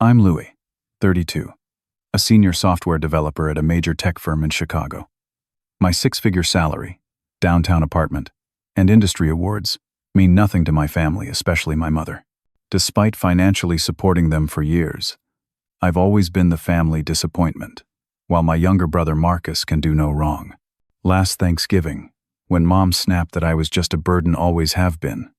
I'm Louis, 32, a senior software developer at a major tech firm in Chicago. My six-figure salary, downtown apartment, and industry awards mean nothing to my family, especially my mother. Despite financially supporting them for years, I've always been the family disappointment, while my younger brother Marcus can do no wrong. Last Thanksgiving, when Mom snapped that I was just a burden, always have been,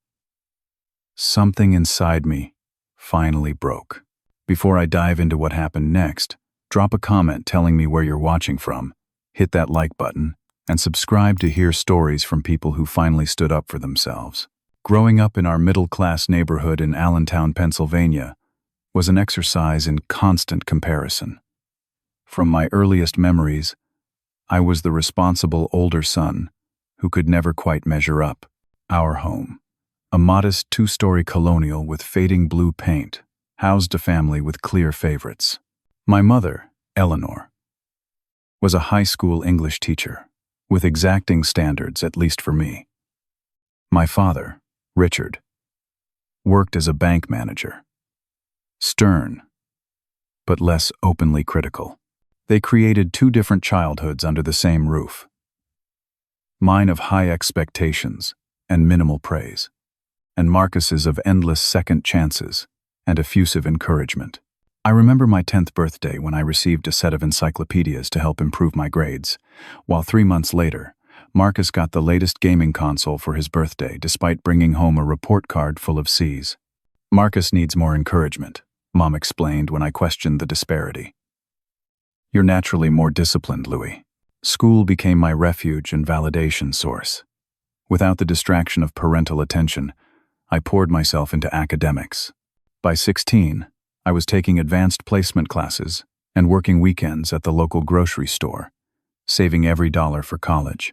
something inside me finally broke. Before I dive into what happened next, drop a comment telling me where you're watching from, hit that like button, and subscribe to hear stories from people who finally stood up for themselves. Growing up in our middle-class neighborhood in Allentown, Pennsylvania, was an exercise in constant comparison. From my earliest memories, I was the responsible older son who could never quite measure up. Our home, a modest two-story colonial with fading blue paint, housed a family with clear favorites. My mother, Eleanor, was a high school English teacher, with exacting standards, at least for me. My father, Richard, worked as a bank manager. Stern, but less openly critical. They created two different childhoods under the same roof. Mine of high expectations and minimal praise, and Marcus's of endless second chances and effusive encouragement. I remember my 10th birthday when I received a set of encyclopedias to help improve my grades, while 3 months later, Marcus got the latest gaming console for his birthday despite bringing home a report card full of C's. Marcus needs more encouragement, Mom explained when I questioned the disparity. You're naturally more disciplined, Louis. School became my refuge and validation source. Without the distraction of parental attention, I poured myself into academics. By 16, I was taking advanced placement classes and working weekends at the local grocery store, saving every dollar for college.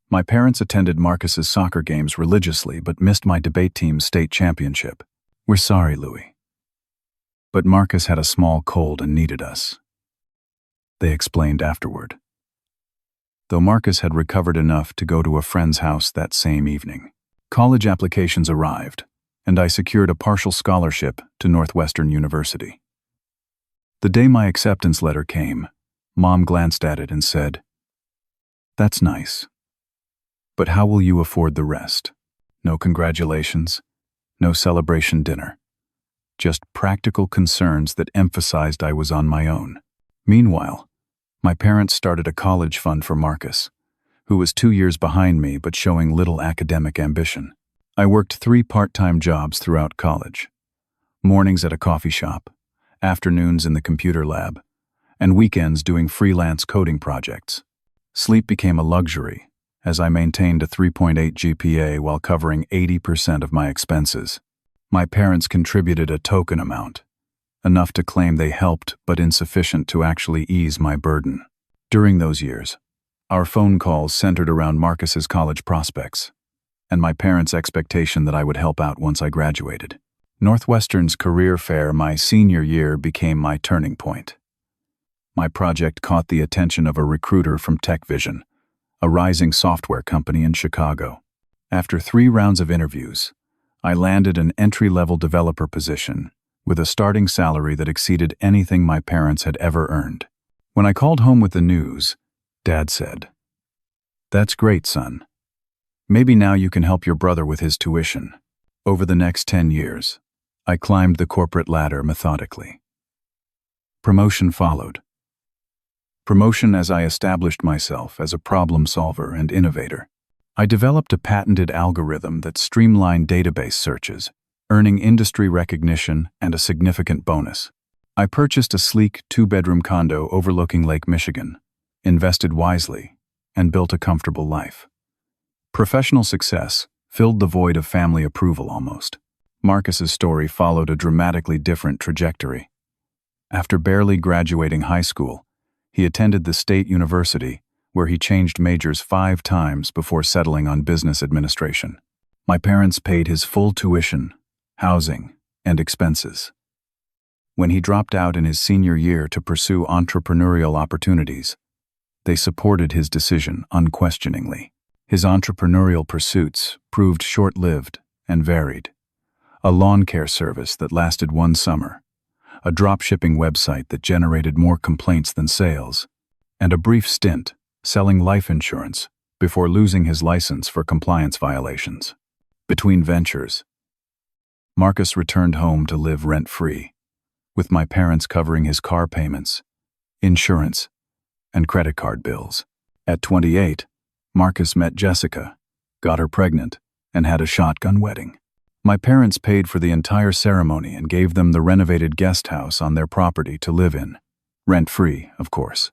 My parents attended Marcus's soccer games religiously but missed my debate team's state championship. We're sorry, Louis. But Marcus had a small cold and needed us, they explained afterward. Though Marcus had recovered enough to go to a friend's house that same evening. College applications arrived, and I secured a partial scholarship to Northwestern University. The day my acceptance letter came, Mom glanced at it and said, "That's nice. But how will you afford the rest? No congratulations, no celebration dinner. Just practical concerns that emphasized I was on my own." Meanwhile, my parents started a college fund for Marcus, who was 2 years behind me but showing little academic ambition. I worked 3 part-time jobs throughout college. Mornings at a coffee shop, afternoons in the computer lab, and weekends doing freelance coding projects. Sleep became a luxury, as I maintained a 3.8 GPA while covering 80% of my expenses. My parents contributed a token amount, enough to claim they helped but insufficient to actually ease my burden. During those years, our phone calls centered around Marcus's college prospects, and my parents' expectation that I would help out once I graduated. Northwestern's career fair my senior year became my turning point. My project caught the attention of a recruiter from TechVision, a rising software company in Chicago. After 3 rounds of interviews, I landed an entry-level developer position with a starting salary that exceeded anything my parents had ever earned. When I called home with the news, Dad said, "That's great, son. Maybe now you can help your brother with his tuition." Over the next 10 years, I climbed the corporate ladder methodically. Promotion followed. Promotion as I established myself as a problem solver and innovator. I developed a patented algorithm that streamlined database searches, earning industry recognition and a significant bonus. I purchased a sleek 2-bedroom condo overlooking Lake Michigan, invested wisely, and built a comfortable life. Professional success filled the void of family approval almost. Marcus's story followed a dramatically different trajectory. After barely graduating high school, he attended the state university, where he changed majors 5 times before settling on business administration. My parents paid his full tuition, housing, and expenses. When he dropped out in his senior year to pursue entrepreneurial opportunities, they supported his decision unquestioningly. His entrepreneurial pursuits proved short-lived and varied. A lawn care service that lasted 1 summer, a drop-shipping website that generated more complaints than sales, and a brief stint selling life insurance before losing his license for compliance violations. Between ventures, Marcus returned home to live rent-free, with my parents covering his car payments, insurance, and credit card bills. At 28, Marcus met Jessica, got her pregnant, and had a shotgun wedding. My parents paid for the entire ceremony and gave them the renovated guest house on their property to live in, rent-free, of course.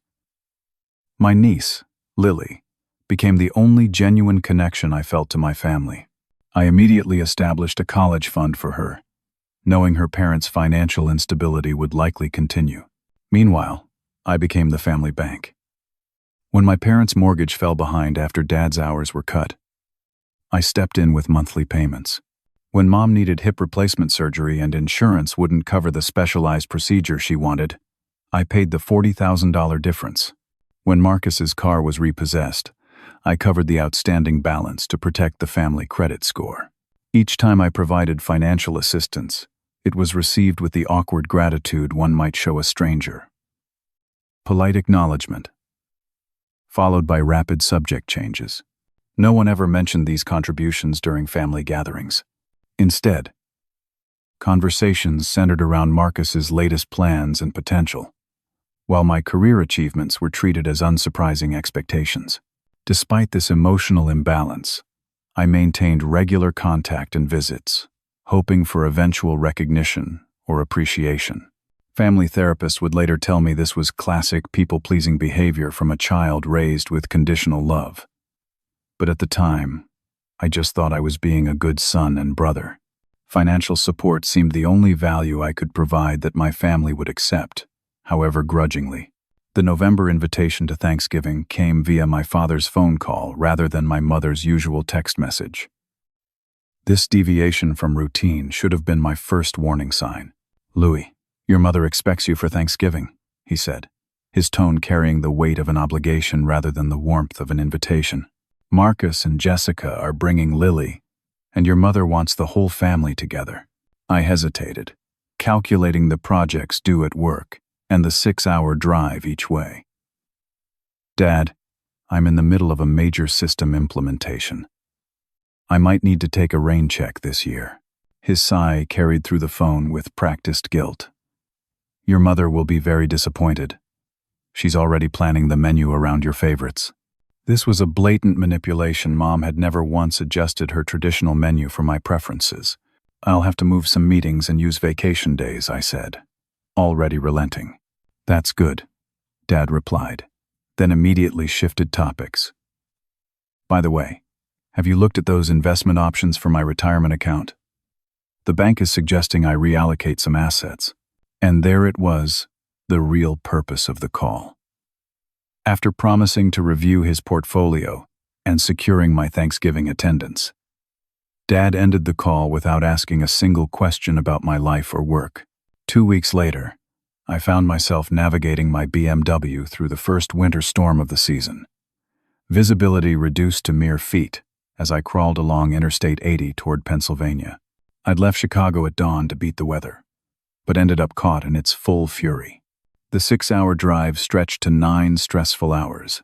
My niece, Lily, became the only genuine connection I felt to my family. I immediately established a college fund for her, knowing her parents' financial instability would likely continue. Meanwhile, I became the family bank. When my parents' mortgage fell behind after Dad's hours were cut, I stepped in with monthly payments. When Mom needed hip replacement surgery and insurance wouldn't cover the specialized procedure she wanted, I paid the $40,000 difference. When Marcus's car was repossessed, I covered the outstanding balance to protect the family credit score. Each time I provided financial assistance, it was received with the awkward gratitude one might show a stranger. Polite acknowledgement, followed by rapid subject changes. No one ever mentioned these contributions during family gatherings. Instead, conversations centered around Marcus's latest plans and potential, while my career achievements were treated as unsurprising expectations. Despite this emotional imbalance, I maintained regular contact and visits, hoping for eventual recognition or appreciation. Family therapists would later tell me this was classic people-pleasing behavior from a child raised with conditional love. But at the time, I just thought I was being a good son and brother. Financial support seemed the only value I could provide that my family would accept, however grudgingly. The November invitation to Thanksgiving came via my father's phone call rather than my mother's usual text message. This deviation from routine should have been my first warning sign. "Louis, your mother expects you for Thanksgiving," he said, his tone carrying the weight of an obligation rather than the warmth of an invitation. "Marcus and Jessica are bringing Lily, and your mother wants the whole family together." I hesitated, calculating the projects due at work and the 6-hour drive each way. "Dad, I'm in the middle of a major system implementation. I might need to take a rain check this year." His sigh carried through the phone with practiced guilt. "Your mother will be very disappointed. She's already planning the menu around your favorites." This was a blatant manipulation. Mom had never once adjusted her traditional menu for my preferences. "I'll have to move some meetings and use vacation days," I said, already relenting. "That's good," Dad replied, then immediately shifted topics. "By the way, have you looked at those investment options for my retirement account? The bank is suggesting I reallocate some assets." And there it was, the real purpose of the call. After promising to review his portfolio and securing my Thanksgiving attendance, Dad ended the call without asking a single question about my life or work. 2 weeks later, I found myself navigating my BMW through the first winter storm of the season. Visibility reduced to mere feet as I crawled along Interstate 80 toward Pennsylvania. I'd left Chicago at dawn to beat the weather, but ended up caught in its full fury. The 6-hour drive stretched to 9 stressful hours,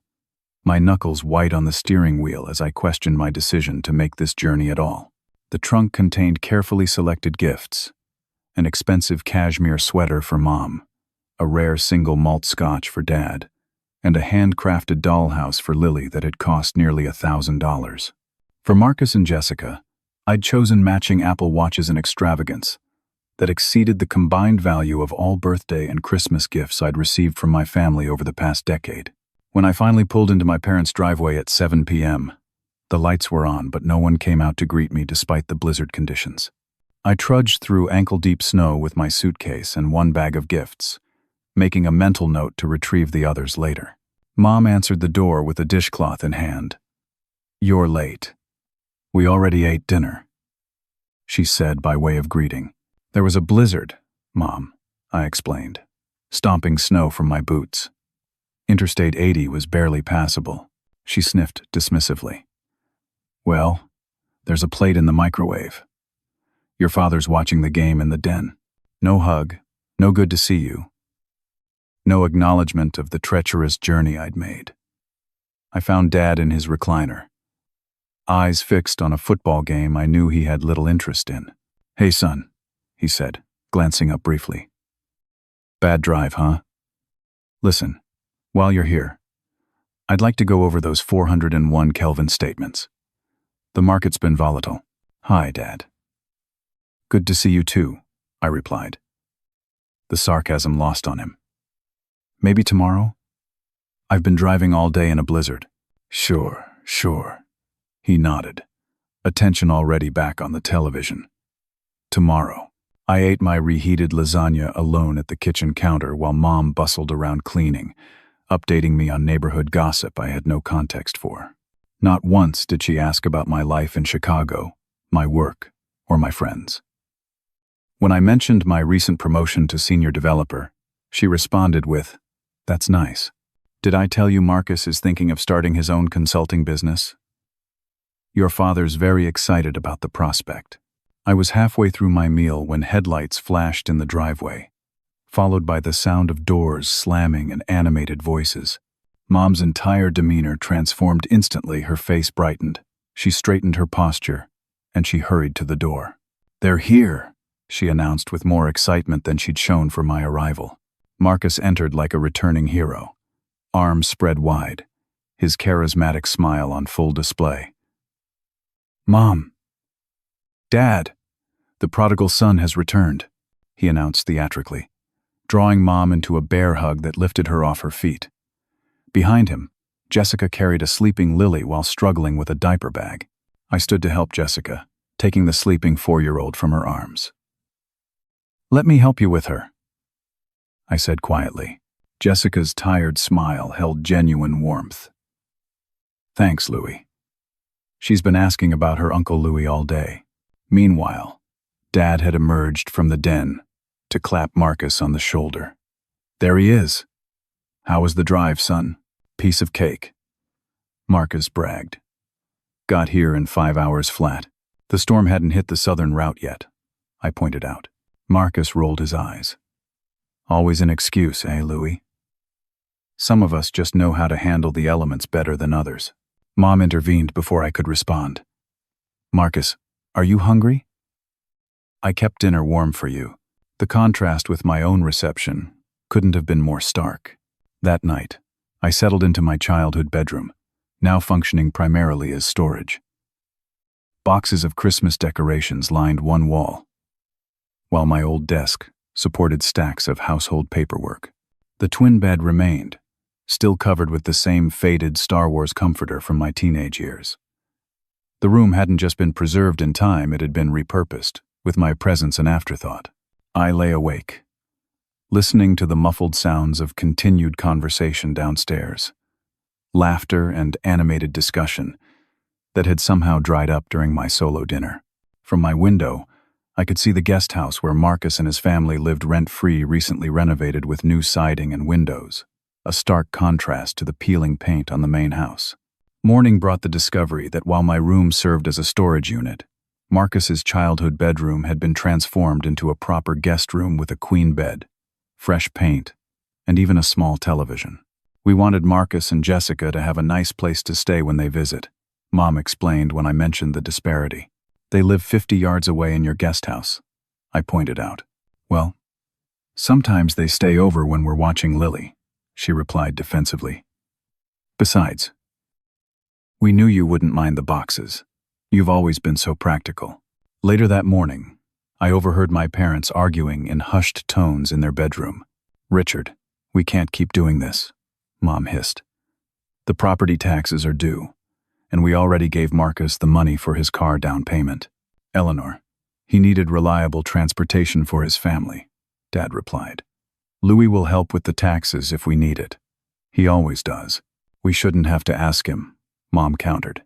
my knuckles white on the steering wheel as I questioned my decision to make this journey at all. The trunk contained carefully selected gifts: an expensive cashmere sweater for Mom, a rare single malt scotch for Dad, and a handcrafted dollhouse for Lily that had cost nearly $1,000. For Marcus and Jessica, I'd chosen matching Apple Watches in extravagance that exceeded the combined value of all birthday and Christmas gifts I'd received from my family over the past decade. When I finally pulled into my parents' driveway at 7 p.m., the lights were on, but no one came out to greet me despite the blizzard conditions. I trudged through ankle-deep snow with my suitcase and one bag of gifts, making a mental note to retrieve the others later. Mom answered the door with a dishcloth in hand. "You're late. We already ate dinner," she said by way of greeting. "There was a blizzard, Mom," I explained, stomping snow from my boots. Interstate 80 was barely passable. She sniffed dismissively. "Well, there's a plate in the microwave. Your father's watching the game in the den." No hug, No good to see you. No acknowledgement of the treacherous journey I'd made. I found Dad in his recliner, eyes fixed on a football game I knew he had little interest in. "Hey, son," he said, glancing up briefly. "Bad drive, huh? Listen, while you're here, I'd like to go over those 401 Kelvin statements. The market's been volatile." "Hi, Dad." "Good to see you too," I replied, the sarcasm lost on him. "Maybe tomorrow? I've been driving all day in a blizzard." Sure. He nodded, attention already back on the television. Tomorrow. I ate my reheated lasagna alone at the kitchen counter while Mom bustled around cleaning, updating me on neighborhood gossip I had no context for. Not once did she ask about my life in Chicago, my work, or my friends. When I mentioned my recent promotion to senior developer, she responded with, "That's nice. Did I tell you Marcus is thinking of starting his own consulting business? Your father's very excited about the prospect." I was halfway through my meal when headlights flashed in the driveway, followed by the sound of doors slamming and animated voices. Mom's entire demeanor transformed instantly. Her face brightened. She straightened her posture, and she hurried to the door. "They're here," she announced with more excitement than she'd shown for my arrival. Marcus entered like a returning hero, arms spread wide, his charismatic smile on full display. "Mom! Dad! The prodigal son has returned," he announced theatrically, drawing Mom into a bear hug that lifted her off her feet. Behind him, Jessica carried a sleeping Lily while struggling with a diaper bag. I stood to help Jessica, taking the sleeping 4-year-old from her arms. "Let me help you with her," I said quietly. Jessica's tired smile held genuine warmth. "Thanks, Louie." She's been asking about her Uncle Louie all day. Meanwhile, Dad had emerged from the den to clap Marcus on the shoulder. "There he is. How was the drive, son?" "Piece of cake," Marcus bragged. "Got here in 5 hours flat. The storm hadn't hit the southern route yet," I pointed out. Marcus rolled his eyes. "Always an excuse, eh, Louie? Some of us just know how to handle the elements better than others." Mom intervened before I could respond. "Marcus, are you hungry? I kept dinner warm for you." The contrast with my own reception couldn't have been more stark. That night, I settled into my childhood bedroom, now functioning primarily as storage. Boxes of Christmas decorations lined one wall, while my old desk supported stacks of household paperwork. The twin bed remained, still covered with the same faded Star Wars comforter from my teenage years. The room hadn't just been preserved in time, it had been repurposed, with my presence an afterthought. I lay awake, listening to the muffled sounds of continued conversation downstairs, laughter and animated discussion that had somehow dried up during my solo dinner. From my window, I could see the guest house where Marcus and his family lived rent-free, recently renovated with new siding and windows, a stark contrast to the peeling paint on the main house. Morning brought the discovery that while my room served as a storage unit, Marcus's childhood bedroom had been transformed into a proper guest room with a queen bed, fresh paint, and even a small television. "We wanted Marcus and Jessica to have a nice place to stay when they visit," Mom explained when I mentioned the disparity. "They live 50 yards away in your guest house," I pointed out. "Well, sometimes they stay over when we're watching Lily," she replied defensively. "Besides, we knew you wouldn't mind the boxes. You've always been so practical." Later that morning, I overheard my parents arguing in hushed tones in their bedroom. "Richard, we can't keep doing this," Mom hissed. "The property taxes are due, and we already gave Marcus the money for his car down payment." "Eleanor, he needed reliable transportation for his family," Dad replied. "Louis will help with the taxes if we need it. He always does. We shouldn't have to ask him," Mom countered.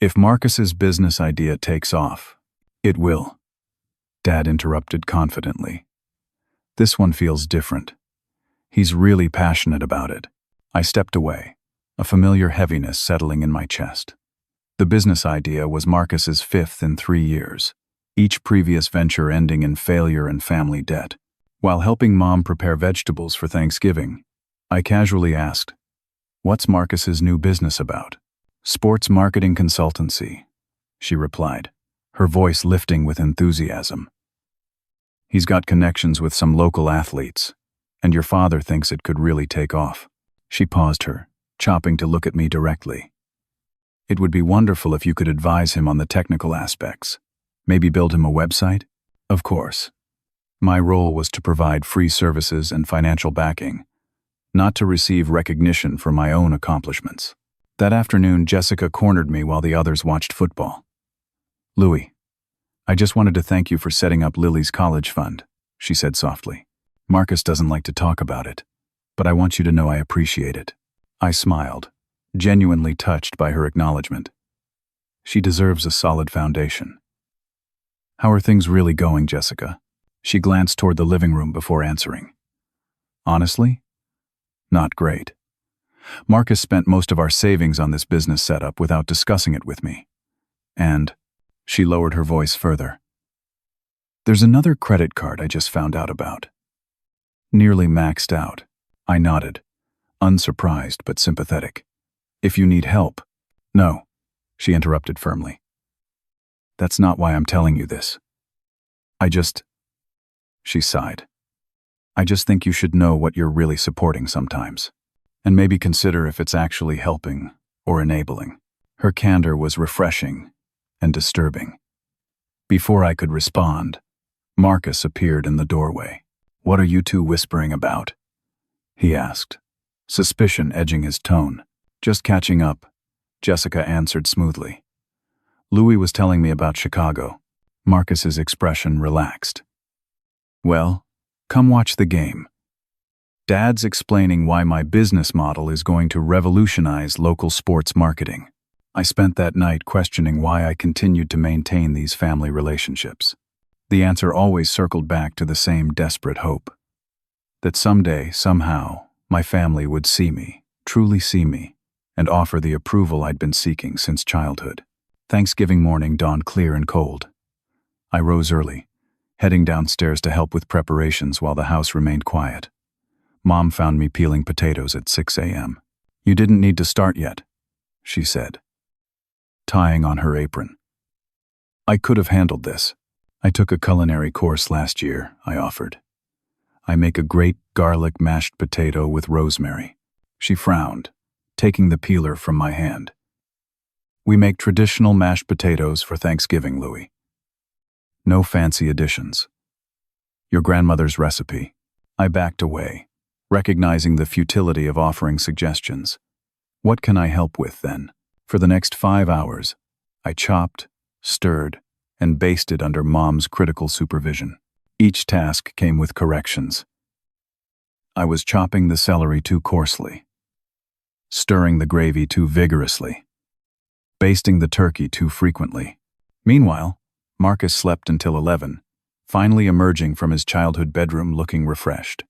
"If Marcus's business idea takes off, it will," Dad interrupted confidently. "This one feels different. He's really passionate about it." I stepped away, a familiar heaviness settling in my chest. The business idea was Marcus's 5th in 3 years, each previous venture ending in failure and family debt. While helping Mom prepare vegetables for Thanksgiving, I casually asked, "What's Marcus's new business about?" "Sports marketing consultancy," she replied, her voice lifting with enthusiasm. "He's got connections with some local athletes, and your father thinks it could really take off." She paused her, chopping to look at me directly. "It would be wonderful if you could advise him on the technical aspects. Maybe build him a website?" Of course. My role was to provide free services and financial backing, not to receive recognition for my own accomplishments. That afternoon, Jessica cornered me while the others watched football. "Louis, I just wanted to thank you for setting up Lily's college fund," she said softly. "Marcus doesn't like to talk about it, but I want you to know I appreciate it." I smiled, genuinely touched by her acknowledgement. She deserves a solid foundation. "How are things really going, Jessica?" She glanced toward the living room before answering. "Honestly, not great. Marcus spent most of our savings on this business setup without discussing it with me. And," she lowered her voice further, "there's another credit card I just found out about. Nearly maxed out." I nodded, unsurprised but sympathetic. "If you need help—" "No," she interrupted firmly. "That's not why I'm telling you this. She sighed. "I just think you should know what you're really supporting sometimes, and maybe consider if it's actually helping or enabling." Her candor was refreshing and disturbing. Before I could respond, Marcus appeared in the doorway. "What are you two whispering about?" he asked, suspicion edging his tone. "Just catching up," Jessica answered smoothly. "Louis was telling me about Chicago." Marcus's expression relaxed. "Well, come watch the game. Dad's explaining why my business model is going to revolutionize local sports marketing." I spent that night questioning why I continued to maintain these family relationships. The answer always circled back to the same desperate hope. That someday, somehow, my family would see me, truly see me, and offer the approval I'd been seeking since childhood. Thanksgiving morning dawned clear and cold. I rose early, heading downstairs to help with preparations while the house remained quiet. Mom found me peeling potatoes at 6 a.m. "You didn't need to start yet," she said, tying on her apron. "I could have handled this. I took a culinary course last year," I offered. "I make a great garlic mashed potato with rosemary." She frowned, taking the peeler from my hand. "We make traditional mashed potatoes for Thanksgiving, Louis. No fancy additions. Your grandmother's recipe." I backed away, recognizing the futility of offering suggestions. What can I help with, then? For the next 5 hours, I chopped, stirred, and basted under Mom's critical supervision. Each task came with corrections. I was chopping the celery too coarsely, stirring the gravy too vigorously, basting the turkey too frequently. Meanwhile, Marcus slept until 11, finally emerging from his childhood bedroom looking refreshed.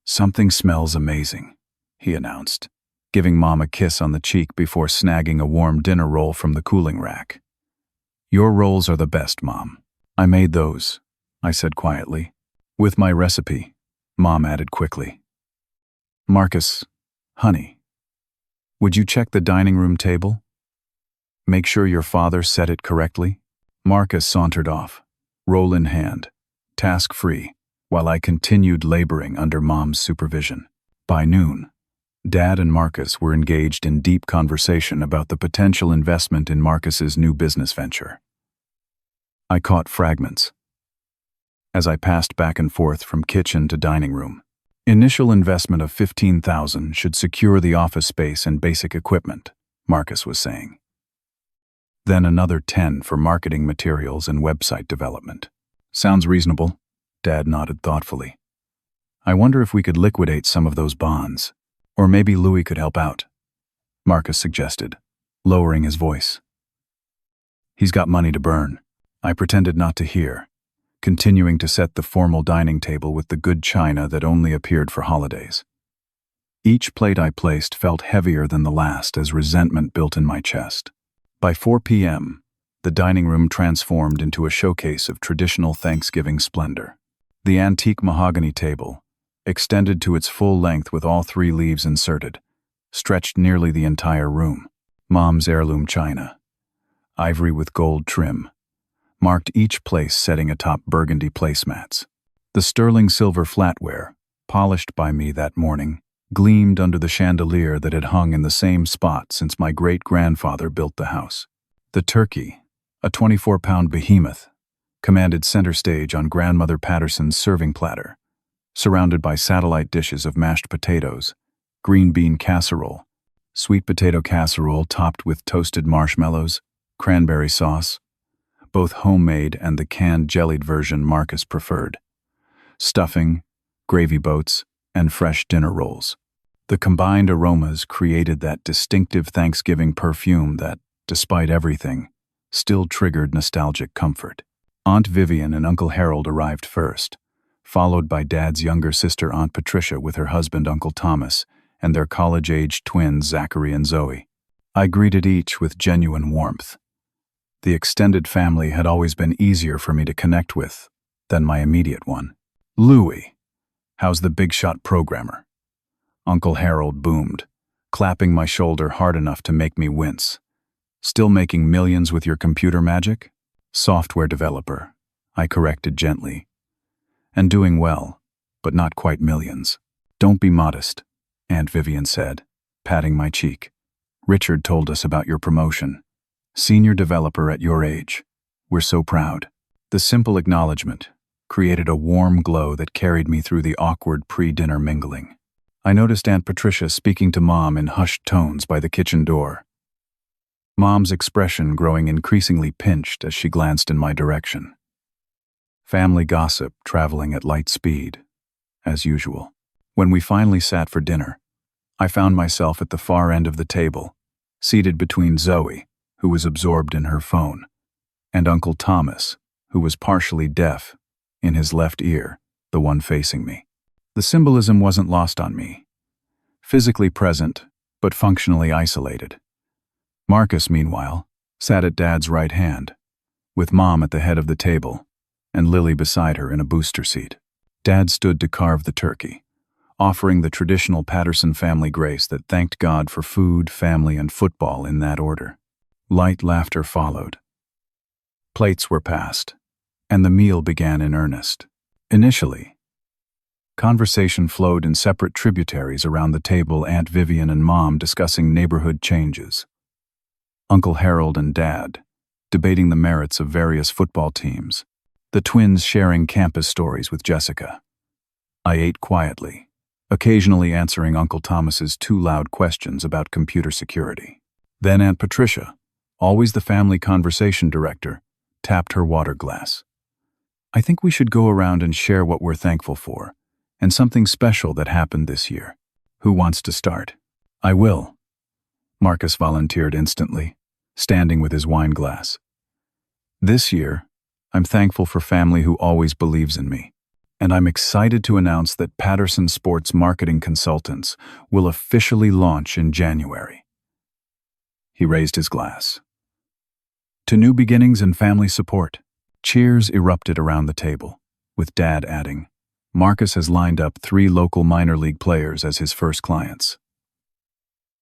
"Something smells amazing," he announced, giving Mom a kiss on the cheek before snagging a warm dinner roll from the cooling rack. "Your rolls are the best, Mom. I made those," I said quietly. "With my recipe," Mom added quickly. "Marcus, honey, would you check the dining room table? Make sure your father set it correctly?" Marcus sauntered off, roll in hand, task-free, while I continued laboring under Mom's supervision. By noon, Dad and Marcus were engaged in deep conversation about the potential investment in Marcus's new business venture. I caught fragments as I passed back and forth from kitchen to dining room. "Initial investment of $15,000 should secure the office space and basic equipment," Marcus was saying. "Then another 10 for marketing materials and website development." "Sounds reasonable," Dad nodded thoughtfully. "I wonder if we could liquidate some of those bonds. Or maybe Louis could help out," Marcus suggested, lowering his voice. "He's got money to burn." I pretended not to hear, continuing to set the formal dining table with the good china that only appeared for holidays. Each plate I placed felt heavier than the last as resentment built in my chest. By 4 p.m., the dining room transformed into a showcase of traditional Thanksgiving splendor. The antique mahogany table, extended to its full length with all 3 leaves inserted, stretched nearly the entire room. Mom's heirloom china, ivory with gold trim, marked each place setting atop burgundy placemats. The sterling silver flatware, polished by me that morning, gleamed under the chandelier that had hung in the same spot since my great-grandfather built the house. The turkey, a 24-pound behemoth, commanded center stage on Grandmother Patterson's serving platter, surrounded by satellite dishes of mashed potatoes, green bean casserole, sweet potato casserole topped with toasted marshmallows, cranberry sauce, both homemade and the canned jellied version Marcus preferred, stuffing, gravy boats, and fresh dinner rolls. The combined aromas created that distinctive Thanksgiving perfume that, despite everything, still triggered nostalgic comfort. Aunt Vivian and Uncle Harold arrived first, followed by Dad's younger sister Aunt Patricia with her husband Uncle Thomas and their college-aged twins Zachary and Zoe. I greeted each with genuine warmth. The extended family had always been easier for me to connect with than my immediate one. "Louie, how's the big shot programmer?" Uncle Harold boomed, clapping my shoulder hard enough to make me wince. "Still making millions with your computer magic?" "Software developer," I corrected gently. "And doing well, but not quite millions." "Don't be modest," Aunt Vivian said, patting my cheek. "Richard told us about your promotion. Senior developer at your age. We're so proud." The simple acknowledgement created a warm glow that carried me through the awkward pre-dinner mingling. I noticed Aunt Patricia speaking to Mom in hushed tones by the kitchen door, Mom's expression growing increasingly pinched as she glanced in my direction. Family gossip traveling at light speed, as usual. When we finally sat for dinner, I found myself at the far end of the table, seated between Zoe, who was absorbed in her phone, and Uncle Thomas, who was partially deaf, in his left ear, the one facing me. The symbolism wasn't lost on me. Physically present, but functionally isolated. Marcus, meanwhile, sat at Dad's right hand, with Mom at the head of the table, and Lily beside her in a booster seat. Dad stood to carve the turkey, offering the traditional Patterson family grace that thanked God for food, family, and football in that order. Light laughter followed. Plates were passed, and the meal began in earnest. Initially, conversation flowed in separate tributaries around the table, Aunt Vivian and Mom discussing neighborhood changes, Uncle Harold and Dad debating the merits of various football teams, the twins sharing campus stories with Jessica. I ate quietly, occasionally answering Uncle Thomas's too loud questions about computer security. Then Aunt Patricia, always the family conversation director, tapped her water glass. "I think we should go around and share what we're thankful for, and something special that happened this year. Who wants to start?" "I will," Marcus volunteered instantly, standing with his wine glass. "This year, I'm thankful for family who always believes in me, and I'm excited to announce that Patterson Sports Marketing Consultants will officially launch in January." He raised his glass. "To new beginnings and family support." Cheers erupted around the table, with Dad adding, "Marcus has lined up 3 local minor league players as his first clients.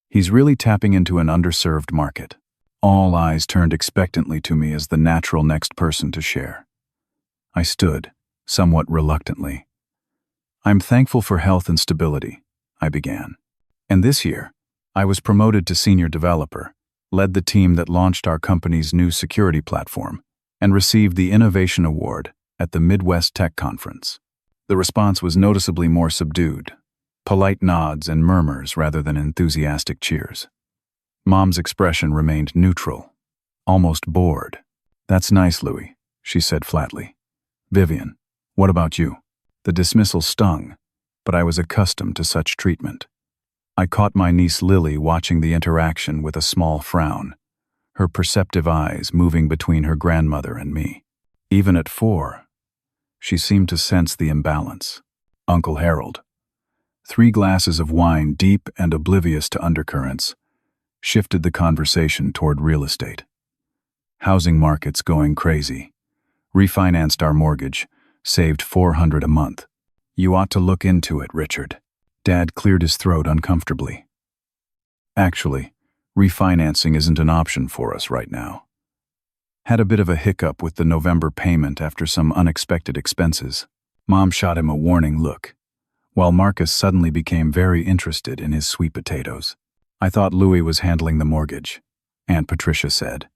He's really tapping into an underserved market." All eyes turned expectantly to me as the natural next person to share. I stood, somewhat reluctantly. "I'm thankful for health and stability," I began. "And this year, I was promoted to senior developer, led the team that launched our company's new security platform, and received the Innovation Award at the Midwest Tech Conference." The response was noticeably more subdued, polite nods and murmurs rather than enthusiastic cheers. Mom's expression remained neutral, almost bored. "That's nice, Louie," she said flatly. "Vivian, what about you?" The dismissal stung, but I was accustomed to such treatment. I caught my niece Lily watching the interaction with a small frown, her perceptive eyes moving between her grandmother and me. Even at 4, she seemed to sense the imbalance. Uncle Harold, 3 glasses of wine deep and oblivious to undercurrents, shifted the conversation toward real estate. "Housing market's going crazy. Refinanced our mortgage, Saved $400 a month. You ought to look into it, Richard. Dad cleared his throat uncomfortably. Actually, refinancing isn't an option for us right now. Had a bit of a hiccup with the November payment after some unexpected expenses. Mom shot him a warning look, while Marcus suddenly became very interested in his sweet potatoes. I thought Louis was handling the mortgage, Aunt Patricia said,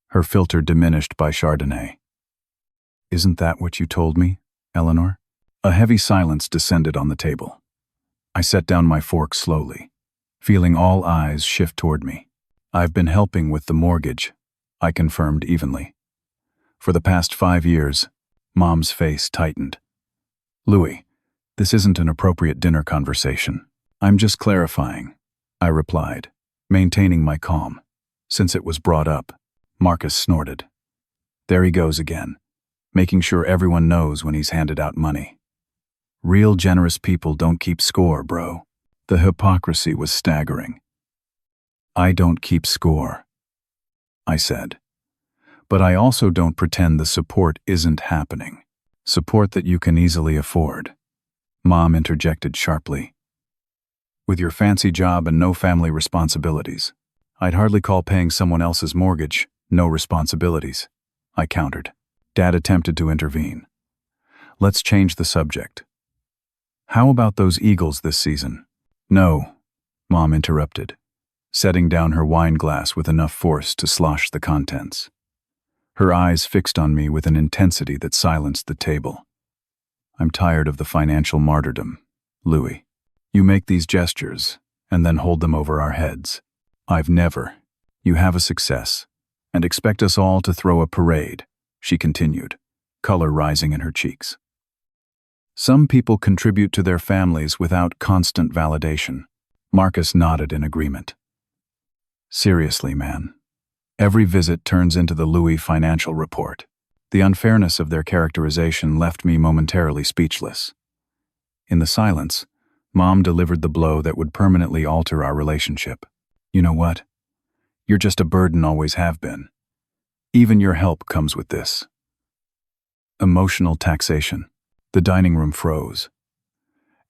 her filter diminished by Chardonnay. Isn't that what you told me, Eleanor? A heavy silence descended on the table. I set down my fork slowly, feeling all eyes shift toward me. I've been helping with the mortgage, I confirmed evenly. For the past 5 years, Mom's face tightened. Louis, this isn't an appropriate dinner conversation. I'm just clarifying, I replied, maintaining my calm. Since it was brought up, Marcus snorted. There he goes again, making sure everyone knows when he's handed out money. Real generous people don't keep score, bro. The hypocrisy was staggering. I don't keep score, I said. But I also don't pretend the support isn't happening. Support that you can easily afford. Mom interjected sharply. With your fancy job and no family responsibilities, I'd hardly call paying someone else's mortgage no responsibilities, I countered. Dad attempted to intervene. Let's change the subject. How about those Eagles this season? No, Mom interrupted, setting down her wine glass with enough force to slosh the contents. Her eyes fixed on me with an intensity that silenced the table. I'm tired of the financial martyrdom, Louis. You make these gestures and then hold them over our heads. I've never. You have a success and expect us all to throw a parade, she continued, color rising in her cheeks. Some people contribute to their families without constant validation. Marcus nodded in agreement. Seriously, man. Every visit turns into the Louis financial report. The unfairness of their characterization left me momentarily speechless. In the silence, Mom delivered the blow that would permanently alter our relationship. You know what? You're just a burden, always have been. Even your help comes with this. Emotional taxation. The dining room froze.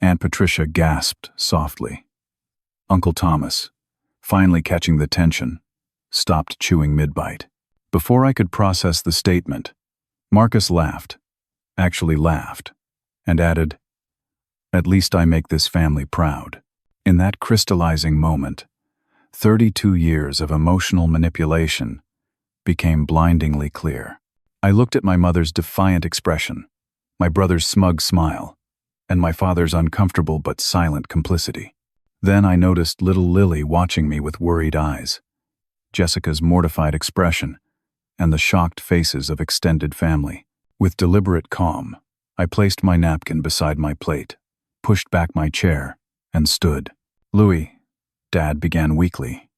Aunt Patricia gasped softly. Uncle Thomas, finally catching the tension, stopped chewing mid-bite. Before I could process the statement, Marcus laughed, actually laughed, and added, "At least I make this family proud." In that crystallizing moment, 32 years of emotional manipulation became blindingly clear. I looked at my mother's defiant expression, my brother's smug smile, and my father's uncomfortable but silent complicity. Then I noticed little Lily watching me with worried eyes, Jessica's mortified expression, and the shocked faces of extended family. With deliberate calm, I placed my napkin beside my plate, pushed back my chair, and stood. Louis, Dad began weakly.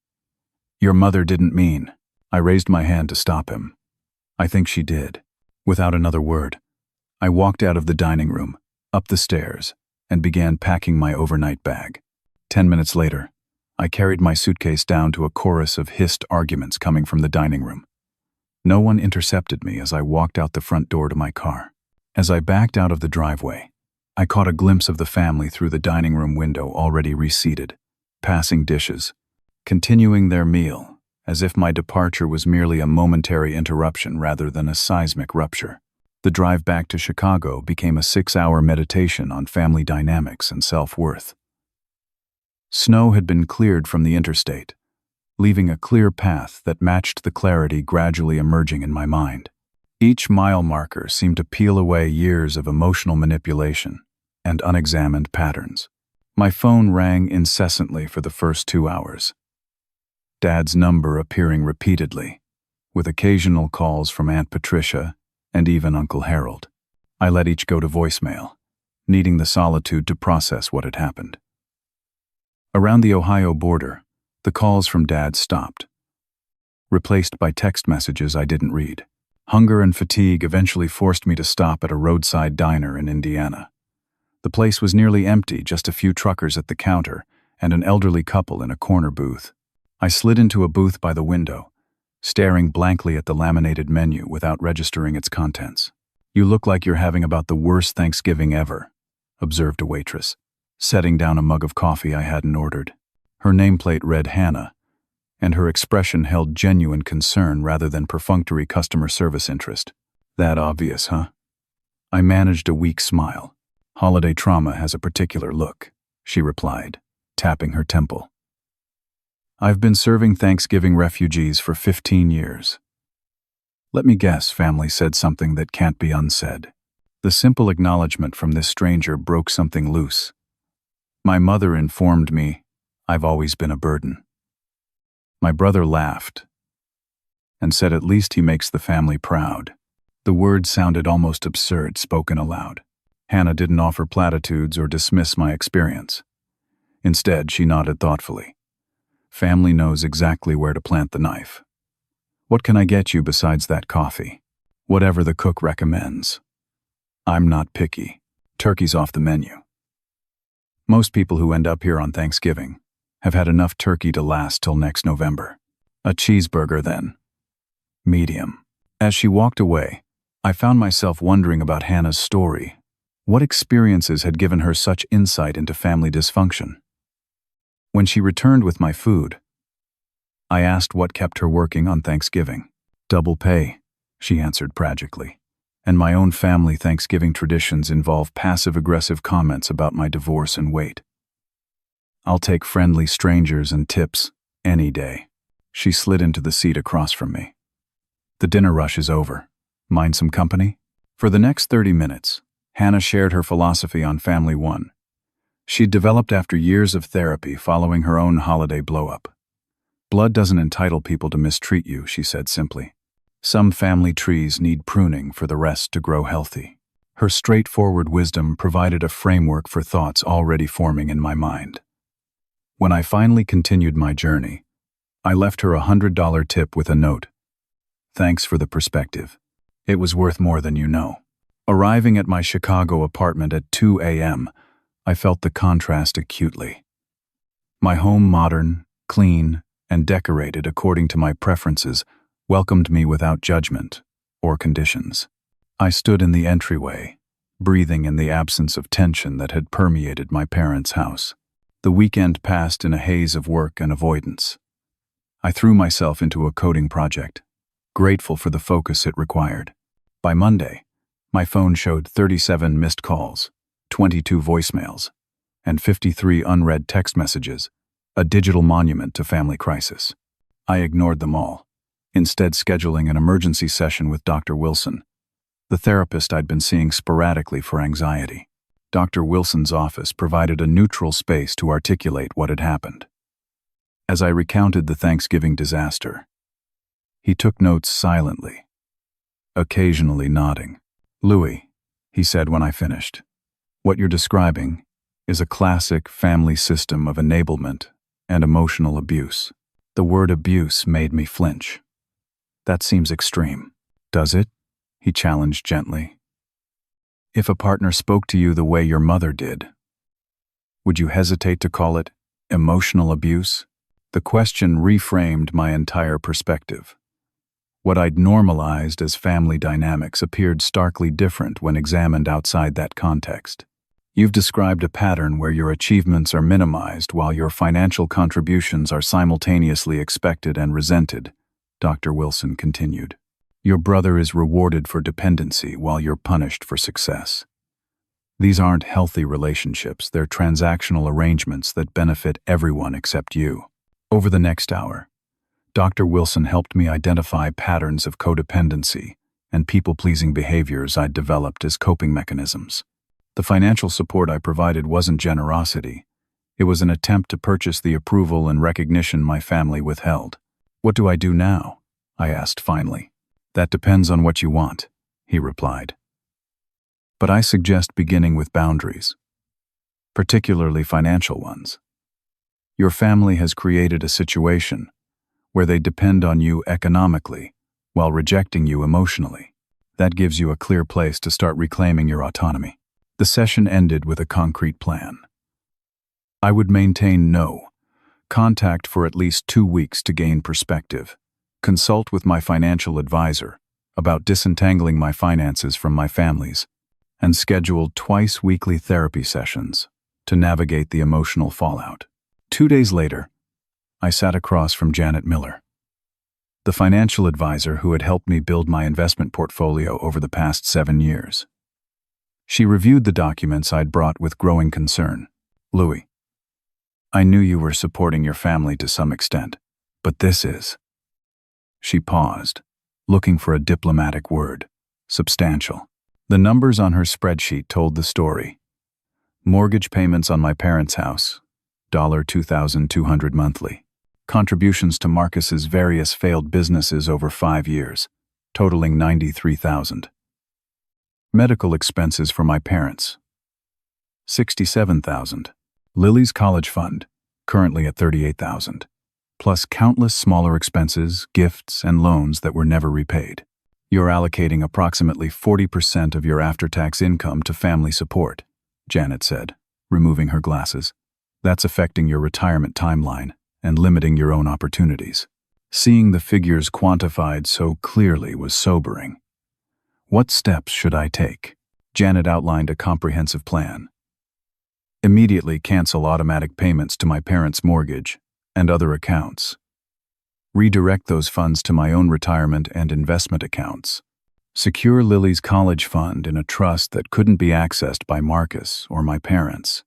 Your mother didn't mean. I raised my hand to stop him. I think she did. Without another word, I walked out of the dining room, up the stairs, and began packing my overnight bag. 10 minutes later, I carried my suitcase down to a chorus of hissed arguments coming from the dining room. No one intercepted me as I walked out the front door to my car. As I backed out of the driveway, I caught a glimpse of the family through the dining room window already reseated, passing dishes, continuing their meal, as if my departure was merely a momentary interruption rather than a seismic rupture. The drive back to Chicago became a 6-hour meditation on family dynamics and self-worth. Snow had been cleared from the interstate, leaving a clear path that matched the clarity gradually emerging in my mind. Each mile marker seemed to peel away years of emotional manipulation and unexamined patterns. My phone rang incessantly for the first 2 hours. Dad's number appearing repeatedly, with occasional calls from Aunt Patricia and even Uncle Harold. I let each go to voicemail, needing the solitude to process what had happened. Around the Ohio border, the calls from Dad stopped, replaced by text messages I didn't read. Hunger and fatigue eventually forced me to stop at a roadside diner in Indiana. The place was nearly empty, just a few truckers at the counter and an elderly couple in a corner booth. I slid into a booth by the window, staring blankly at the laminated menu without registering its contents. "You look like you're having about the worst Thanksgiving ever," observed a waitress, setting down a mug of coffee I hadn't ordered. Her nameplate read Hannah, and her expression held genuine concern rather than perfunctory customer service interest. "That obvious, huh?" I managed a weak smile. "Holiday trauma has a particular look," she replied, tapping her temple. "I've been serving Thanksgiving refugees for 15 years. Let me guess, family said something that can't be unsaid." The simple acknowledgement from this stranger broke something loose. My mother informed me I've always been a burden. My brother laughed and said at least he makes the family proud. The words sounded almost absurd spoken aloud. Hannah didn't offer platitudes or dismiss my experience. Instead, she nodded thoughtfully. "Family knows exactly where to plant the knife. What can I get you besides that coffee?" "Whatever the cook recommends. I'm not picky. Turkey's off the menu." Most people who end up here on Thanksgiving have had enough turkey to last till next November. "A cheeseburger, then." "Medium." As she walked away, I found myself wondering about Hannah's story. What experiences had given her such insight into family dysfunction? When she returned with my food, I asked what kept her working on Thanksgiving. "Double pay," she answered pragically. "And my own family Thanksgiving traditions involve passive-aggressive comments about my divorce and weight. I'll take friendly strangers and tips any day." She slid into the seat across from me. "The dinner rush is over. Mind some company?" For the next 30 minutes, Hannah shared her philosophy on Family One. She'd developed after years of therapy following her own holiday blow-up. "Blood doesn't entitle people to mistreat you," she said simply. "Some family trees need pruning for the rest to grow healthy." Her straightforward wisdom provided a framework for thoughts already forming in my mind. When I finally continued my journey, I left her a $100 tip with a note. "Thanks for the perspective. It was worth more than you know." Arriving at my Chicago apartment at 2 a.m., I felt the contrast acutely. My home, modern, clean, and decorated according to my preferences, welcomed me without judgment or conditions. I stood in the entryway, breathing in the absence of tension that had permeated my parents' house. The weekend passed in a haze of work and avoidance. I threw myself into a coding project, grateful for the focus it required. By Monday, my phone showed 37 missed calls, 22 voicemails, and 53 unread text messages, a digital monument to family crisis. I ignored them all, instead scheduling an emergency session with Dr. Wilson, the therapist I'd been seeing sporadically for anxiety. Dr. Wilson's office provided a neutral space to articulate what had happened. As I recounted the Thanksgiving disaster, he took notes silently, occasionally nodding. "Louis," he said when I finished, "what you're describing is a classic family system of enablement and emotional abuse." The word abuse made me flinch. "That seems extreme." "Does it?" he challenged gently. "If a partner spoke to you the way your mother did, would you hesitate to call it emotional abuse?" The question reframed my entire perspective. What I'd normalized as family dynamics appeared starkly different when examined outside that context. "You've described a pattern where your achievements are minimized while your financial contributions are simultaneously expected and resented," Dr. Wilson continued. "Your brother is rewarded for dependency while you're punished for success. These aren't healthy relationships, they're transactional arrangements that benefit everyone except you." Over the next hour, Dr. Wilson helped me identify patterns of codependency and people-pleasing behaviors I'd developed as coping mechanisms. The financial support I provided wasn't generosity. It was an attempt to purchase the approval and recognition my family withheld. "What do I do now?" I asked finally. "That depends on what you want," he replied. "But I suggest beginning with boundaries, particularly financial ones. Your family has created a situation where they depend on you economically while rejecting you emotionally. That gives you a clear place to start reclaiming your autonomy." The session ended with a concrete plan. I would maintain no contact for at least 2 weeks to gain perspective, consult with my financial advisor, about disentangling my finances from my family's, and scheduled twice-weekly therapy sessions to navigate the emotional fallout. 2 days later, I sat across from Janet Miller, the financial advisor who had helped me build my investment portfolio over the past 7 years. She reviewed the documents I'd brought with growing concern. "Louis, I knew you were supporting your family to some extent, but this is..." She paused, looking for a diplomatic word. "Substantial." The numbers on her spreadsheet told the story. Mortgage payments on my parents' house, $2,200 monthly. Contributions to Marcus's various failed businesses over 5 years, totaling $93,000. Medical expenses for my parents, $67,000. Lily's college fund, currently at $38,000, plus countless smaller expenses, gifts, and loans that were never repaid. You're allocating approximately 40% of your after-tax income to family support, Janet said, removing her glasses. That's affecting your retirement timeline and limiting your own opportunities. Seeing the figures quantified so clearly was sobering. What steps should I take? Janet outlined a comprehensive plan. Immediately cancel automatic payments to my parents' mortgage and other accounts. Redirect those funds to my own retirement and investment accounts. Secure Lily's college fund in a trust that couldn't be accessed by Marcus or my parents,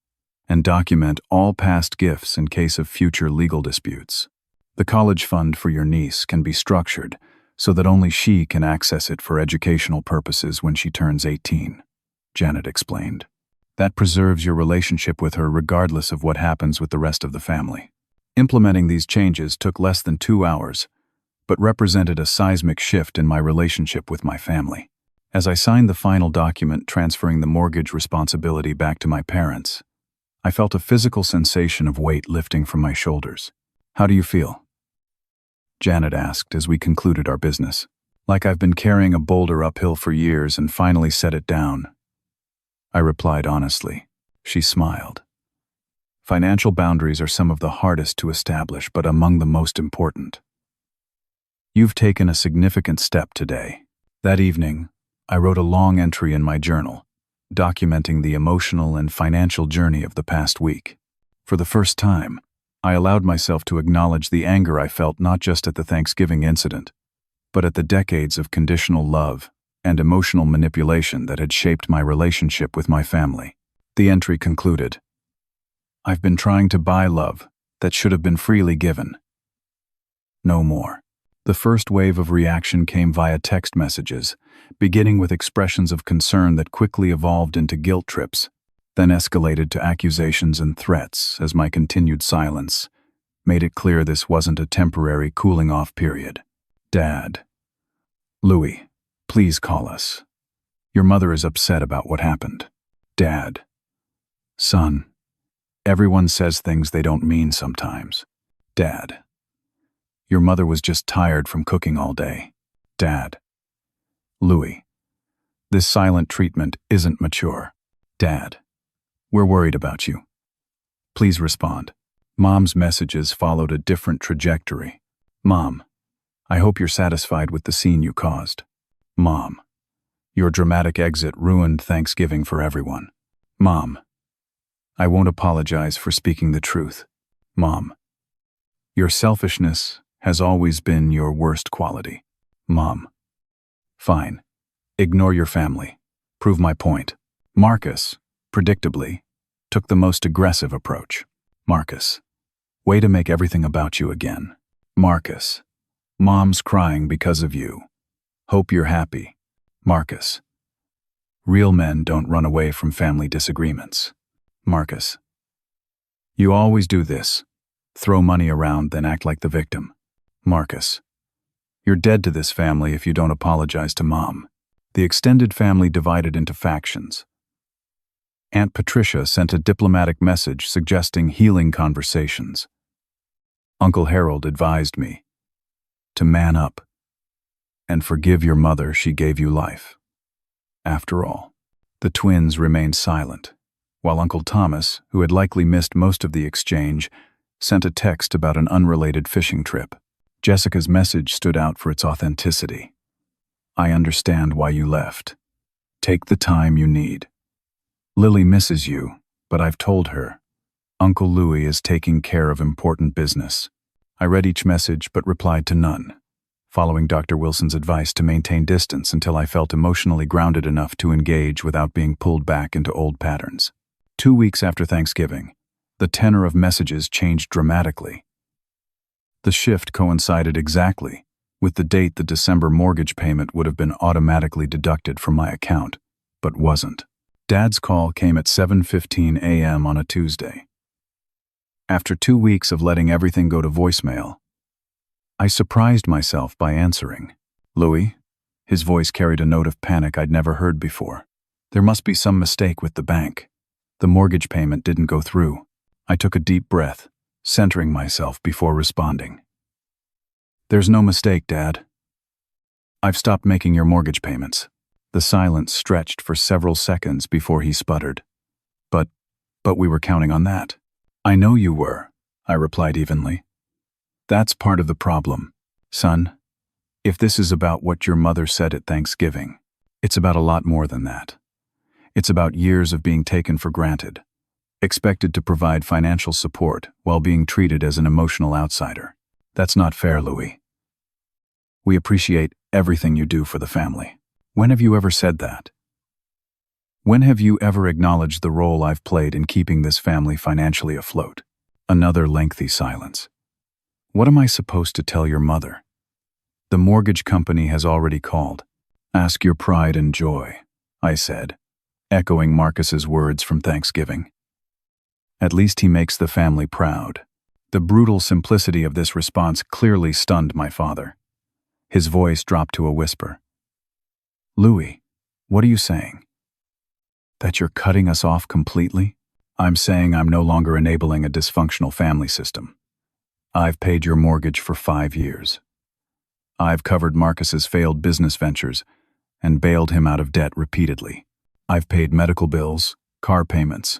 and document all past gifts in case of future legal disputes. The college fund for your niece can be structured so that only she can access it for educational purposes when she turns 18, Janet explained. That preserves your relationship with her regardless of what happens with the rest of the family. Implementing these changes took less than 2 hours, but represented a seismic shift in my relationship with my family. As I signed the final document transferring the mortgage responsibility back to my parents, I felt a physical sensation of weight lifting from my shoulders. "How do you feel?" Janet asked as we concluded our business. "Like I've been carrying a boulder uphill for years and finally set it down," I replied honestly. She smiled. "Financial boundaries are some of the hardest to establish, but among the most important. You've taken a significant step today." That evening, I wrote a long entry in my journal, documenting the emotional and financial journey of the past week. For the first time, I allowed myself to acknowledge the anger I felt not just at the Thanksgiving incident, but at the decades of conditional love and emotional manipulation that had shaped my relationship with my family. The entry concluded, "I've been trying to buy love that should have been freely given. No more." The first wave of reaction came via text messages, beginning with expressions of concern that quickly evolved into guilt trips, then escalated to accusations and threats as my continued silence made it clear this wasn't a temporary cooling-off period. "Dad. Louis, please call us. Your mother is upset about what happened." "Dad. Son. Everyone says things they don't mean sometimes." "Dad. Your mother was just tired from cooking all day." "Dad. Louis. This silent treatment isn't mature." "Dad. We're worried about you. Please respond." Mom's messages followed a different trajectory. "Mom. I hope you're satisfied with the scene you caused." "Mom. Your dramatic exit ruined Thanksgiving for everyone." "Mom. I won't apologize for speaking the truth." "Mom. Your selfishness has always been your worst quality." "Mom. Fine. Ignore your family. Prove my point." Marcus, predictably, took the most aggressive approach. "Marcus. Way to make everything about you again." "Marcus. Mom's crying because of you. Hope you're happy." "Marcus. Real men don't run away from family disagreements." "Marcus. You always do this. Throw money around, then act like the victim." "Marcus. You're dead to this family if you don't apologize to Mom." The extended family divided into factions. Aunt Patricia sent a diplomatic message suggesting healing conversations. Uncle Harold advised me to man up and forgive your mother, she gave you life. After all, the twins remained silent, while Uncle Thomas, who had likely missed most of the exchange, sent a text about an unrelated fishing trip. Jessica's message stood out for its authenticity. I understand why you left. Take the time you need. Lily misses you, but I've told her. Uncle Louis is taking care of important business. I read each message but replied to none, following Dr. Wilson's advice to maintain distance until I felt emotionally grounded enough to engage without being pulled back into old patterns. 2 weeks after Thanksgiving, the tenor of messages changed dramatically. The shift coincided exactly with the date the December mortgage payment would have been automatically deducted from my account, but wasn't. Dad's call came at 7:15 a.m. on a Tuesday. After 2 weeks of letting everything go to voicemail, I surprised myself by answering. Louis? His voice carried a note of panic I'd never heard before. There must be some mistake with the bank. The mortgage payment didn't go through. I took a deep breath, centering myself before responding. There's no mistake, Dad. I've stopped making your mortgage payments. The silence stretched for several seconds before he sputtered. But we were counting on that. I know you were, I replied evenly. That's part of the problem, son. If this is about what your mother said at Thanksgiving, it's about a lot more than that. It's about years of being taken for granted, expected to provide financial support while being treated as an emotional outsider. That's not fair, Louis. We appreciate everything you do for the family. When have you ever said that? When have you ever acknowledged the role I've played in keeping this family financially afloat? Another lengthy silence. What am I supposed to tell your mother? The mortgage company has already called. Ask your pride and joy, I said, echoing Marcus's words from Thanksgiving. At least he makes the family proud. The brutal simplicity of this response clearly stunned my father. His voice dropped to a whisper. Louis, what are you saying? That you're cutting us off completely? I'm saying I'm no longer enabling a dysfunctional family system. I've paid your mortgage for 5 years. I've covered Marcus's failed business ventures and bailed him out of debt repeatedly. I've paid medical bills, car payments,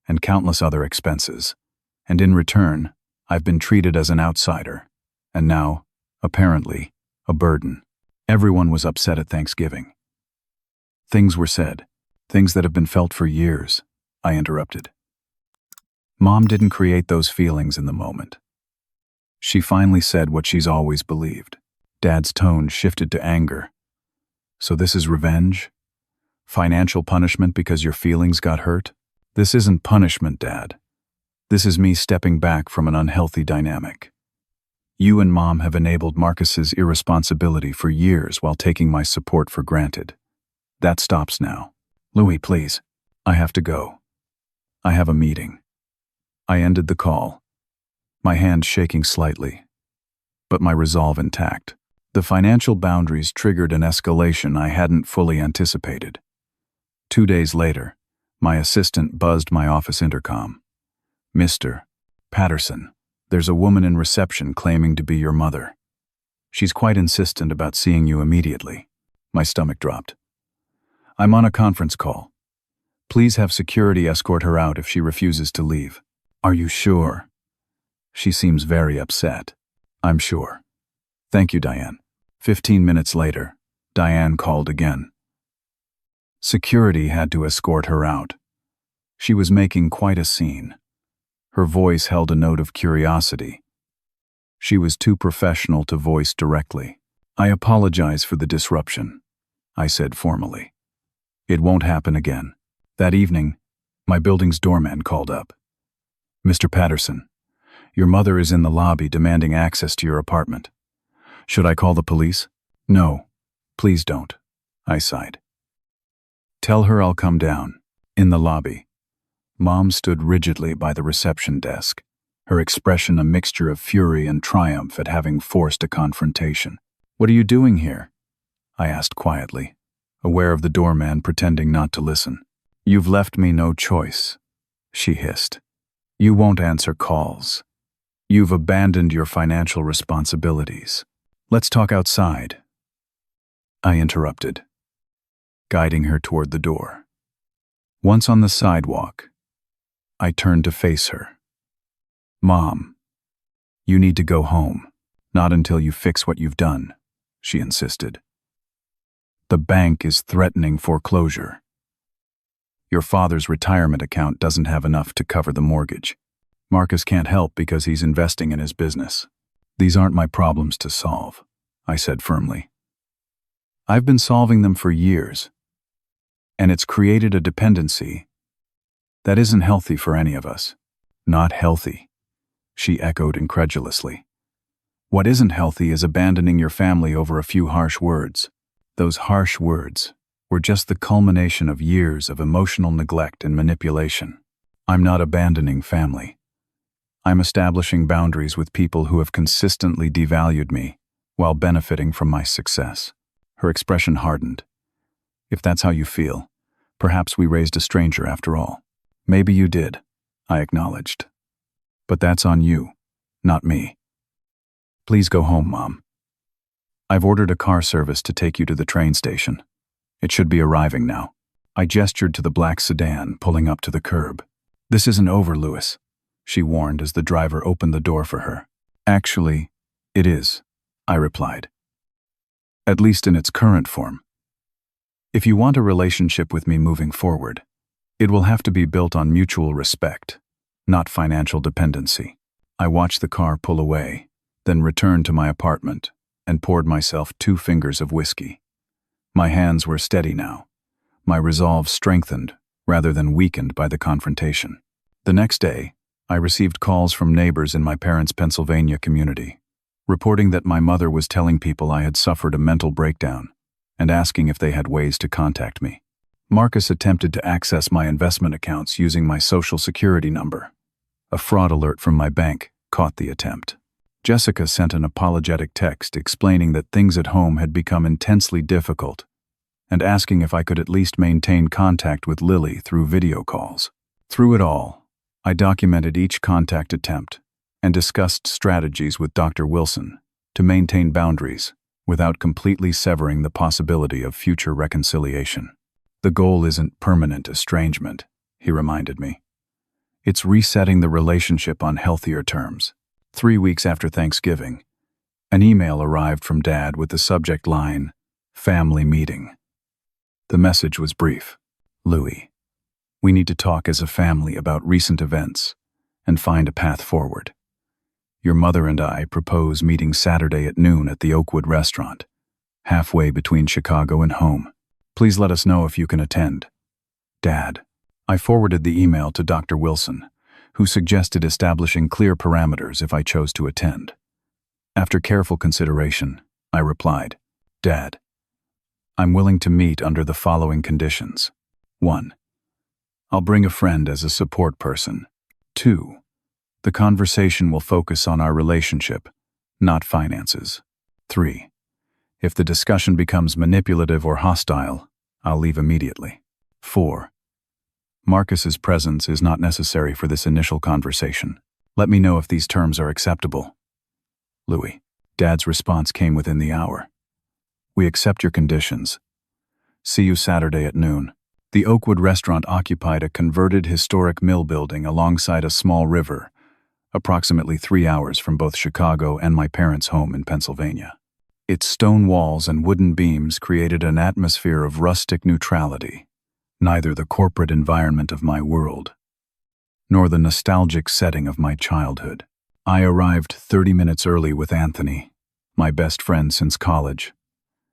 and countless other expenses. And in return, I've been treated as an outsider, and now, apparently, a burden. Everyone was upset at Thanksgiving. Things were said, things that have been felt for years, I interrupted. Mom didn't create those feelings in the moment. She finally said what she's always believed. Dad's tone shifted to anger. So this is revenge? Financial punishment because your feelings got hurt? This isn't punishment, Dad. This is me stepping back from an unhealthy dynamic. You and Mom have enabled Marcus's irresponsibility for years while taking my support for granted. That stops now. Louis, please. I have to go. I have a meeting. I ended the call, my hand shaking slightly, but my resolve intact. The financial boundaries triggered an escalation I hadn't fully anticipated. 2 days later, my assistant buzzed my office intercom. Mr. Patterson, there's a woman in reception claiming to be your mother. She's quite insistent about seeing you immediately. My stomach dropped. I'm on a conference call. Please have security escort her out if she refuses to leave. Are you sure? She seems very upset. I'm sure. Thank you, Diane. 15 minutes later, Diane called again. Security had to escort her out. She was making quite a scene. Her voice held a note of curiosity. She was too professional to voice directly. I apologize for the disruption, I said formally. It won't happen again. That evening, my building's doorman called up. Mr. Patterson, your mother is in the lobby demanding access to your apartment. Should I call the police? No, please don't, I sighed. Tell her I'll come down. In the lobby. Mom stood rigidly by the reception desk, her expression a mixture of fury and triumph at having forced a confrontation. What are you doing here? I asked quietly, aware of the doorman pretending not to listen. You've left me no choice, she hissed. You won't answer calls. You've abandoned your financial responsibilities. Let's talk outside, I interrupted, guiding her toward the door. Once on the sidewalk, I turned to face her. Mom, you need to go home, not until you fix what you've done, she insisted. The bank is threatening foreclosure. Your father's retirement account doesn't have enough to cover the mortgage. Marcus can't help because he's investing in his business. These aren't my problems to solve, I said firmly. I've been solving them for years, and it's created a dependency that isn't healthy for any of us. Not healthy, she echoed incredulously. What isn't healthy is abandoning your family over a few harsh words. Those harsh words were just the culmination of years of emotional neglect and manipulation. I'm not abandoning family. I'm establishing boundaries with people who have consistently devalued me while benefiting from my success. Her expression hardened. If that's how you feel, perhaps we raised a stranger after all. Maybe you did, I acknowledged. But that's on you, not me. Please go home, Mom. I've ordered a car service to take you to the train station. It should be arriving now. I gestured to the black sedan pulling up to the curb. This isn't over, Lewis, she warned as the driver opened the door for her. Actually, it is, I replied. At least in its current form. If you want a relationship with me moving forward, it will have to be built on mutual respect, not financial dependency. I watched the car pull away, then returned to my apartment and poured myself 2 fingers of whiskey. My hands were steady now, my resolve strengthened rather than weakened by the confrontation. The next day, I received calls from neighbors in my parents' Pennsylvania community, reporting that my mother was telling people I had suffered a mental breakdown and asking if they had ways to contact me. Marcus attempted to access my investment accounts using my social security number. A fraud alert from my bank caught the attempt. Jessica sent an apologetic text explaining that things at home had become intensely difficult and asking if I could at least maintain contact with Lily through video calls. Through it all, I documented each contact attempt and discussed strategies with Dr. Wilson to maintain boundaries without completely severing the possibility of future reconciliation. The goal isn't permanent estrangement, he reminded me. It's resetting the relationship on healthier terms. 3 weeks after Thanksgiving, an email arrived from Dad with the subject line, "Family Meeting." The message was brief. Louie, we need to talk as a family about recent events and find a path forward. Your mother and I propose meeting Saturday at noon at the Oakwood restaurant, halfway between Chicago and home. Please let us know if you can attend. Dad. I forwarded the email to Dr. Wilson, who suggested establishing clear parameters if I chose to attend. After careful consideration, I replied, Dad, I'm willing to meet under the following conditions. 1. I'll bring a friend as a support person. 2. The conversation will focus on our relationship, not finances. 3. If the discussion becomes manipulative or hostile, I'll leave immediately. 4. Marcus's presence is not necessary for this initial conversation. Let me know if these terms are acceptable. Louis. Dad's response came within the hour. We accept your conditions. See you Saturday at noon. The Oakwood restaurant occupied a converted historic mill building alongside a small river, approximately 3 hours from both Chicago and my parents' home in Pennsylvania. Its stone walls and wooden beams created an atmosphere of rustic neutrality, neither the corporate environment of my world, nor the nostalgic setting of my childhood. I arrived 30 minutes early with Anthony, my best friend since college,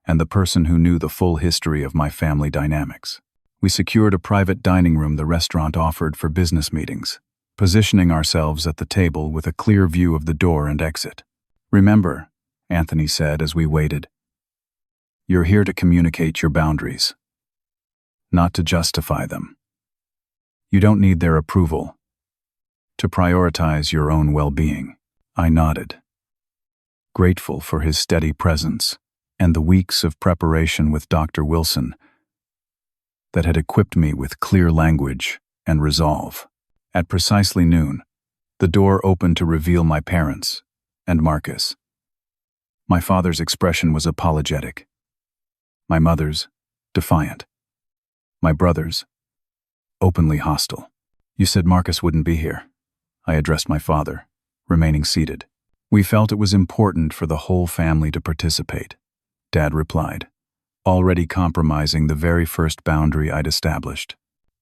and the person who knew the full history of my family dynamics. We secured a private dining room the restaurant offered for business meetings, positioning ourselves at the table with a clear view of the door and exit. Remember, Anthony said as we waited, you're here to communicate your boundaries, not to justify them. You don't need their approval. To prioritize your own well-being. I nodded, grateful for his steady presence and the weeks of preparation with Dr. Wilson that had equipped me with clear language and resolve. At precisely noon, the door opened to reveal my parents and Marcus. My father's expression was apologetic. My mother's, defiant. My brother's, openly hostile. You said Marcus wouldn't be here. I addressed my father, remaining seated. We felt it was important for the whole family to participate, Dad replied. already compromising the very first boundary I'd established.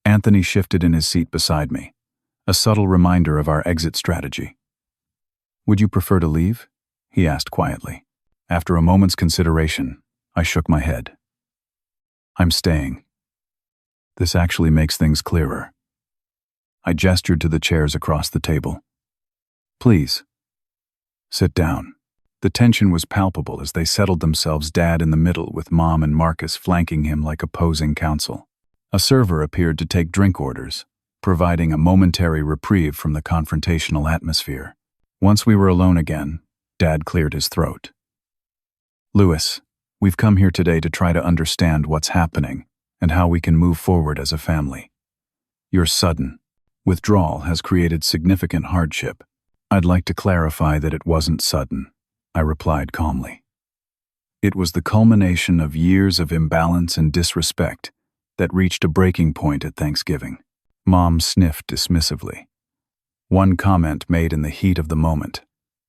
Anthony shifted in his seat beside me, a subtle reminder of our exit strategy. "Would you prefer to leave?" he asked quietly. After a moment's consideration, I shook my head. "I'm staying. This actually makes things clearer." I gestured to the chairs across the table. "Please, sit down." The tension was palpable as they settled themselves, Dad in the middle with Mom and Marcus flanking him like opposing counsel. A server appeared to take drink orders, providing a momentary reprieve from the confrontational atmosphere. Once we were alone again, Dad cleared his throat. "Louis, we've come here today to try to understand what's happening and how we can move forward as a family. Your sudden withdrawal has created significant hardship. I'd like to clarify that it wasn't sudden," I replied calmly. "It was the culmination of years of imbalance and disrespect that reached a breaking point at Thanksgiving." Mom sniffed dismissively. "One comment made in the heat of the moment,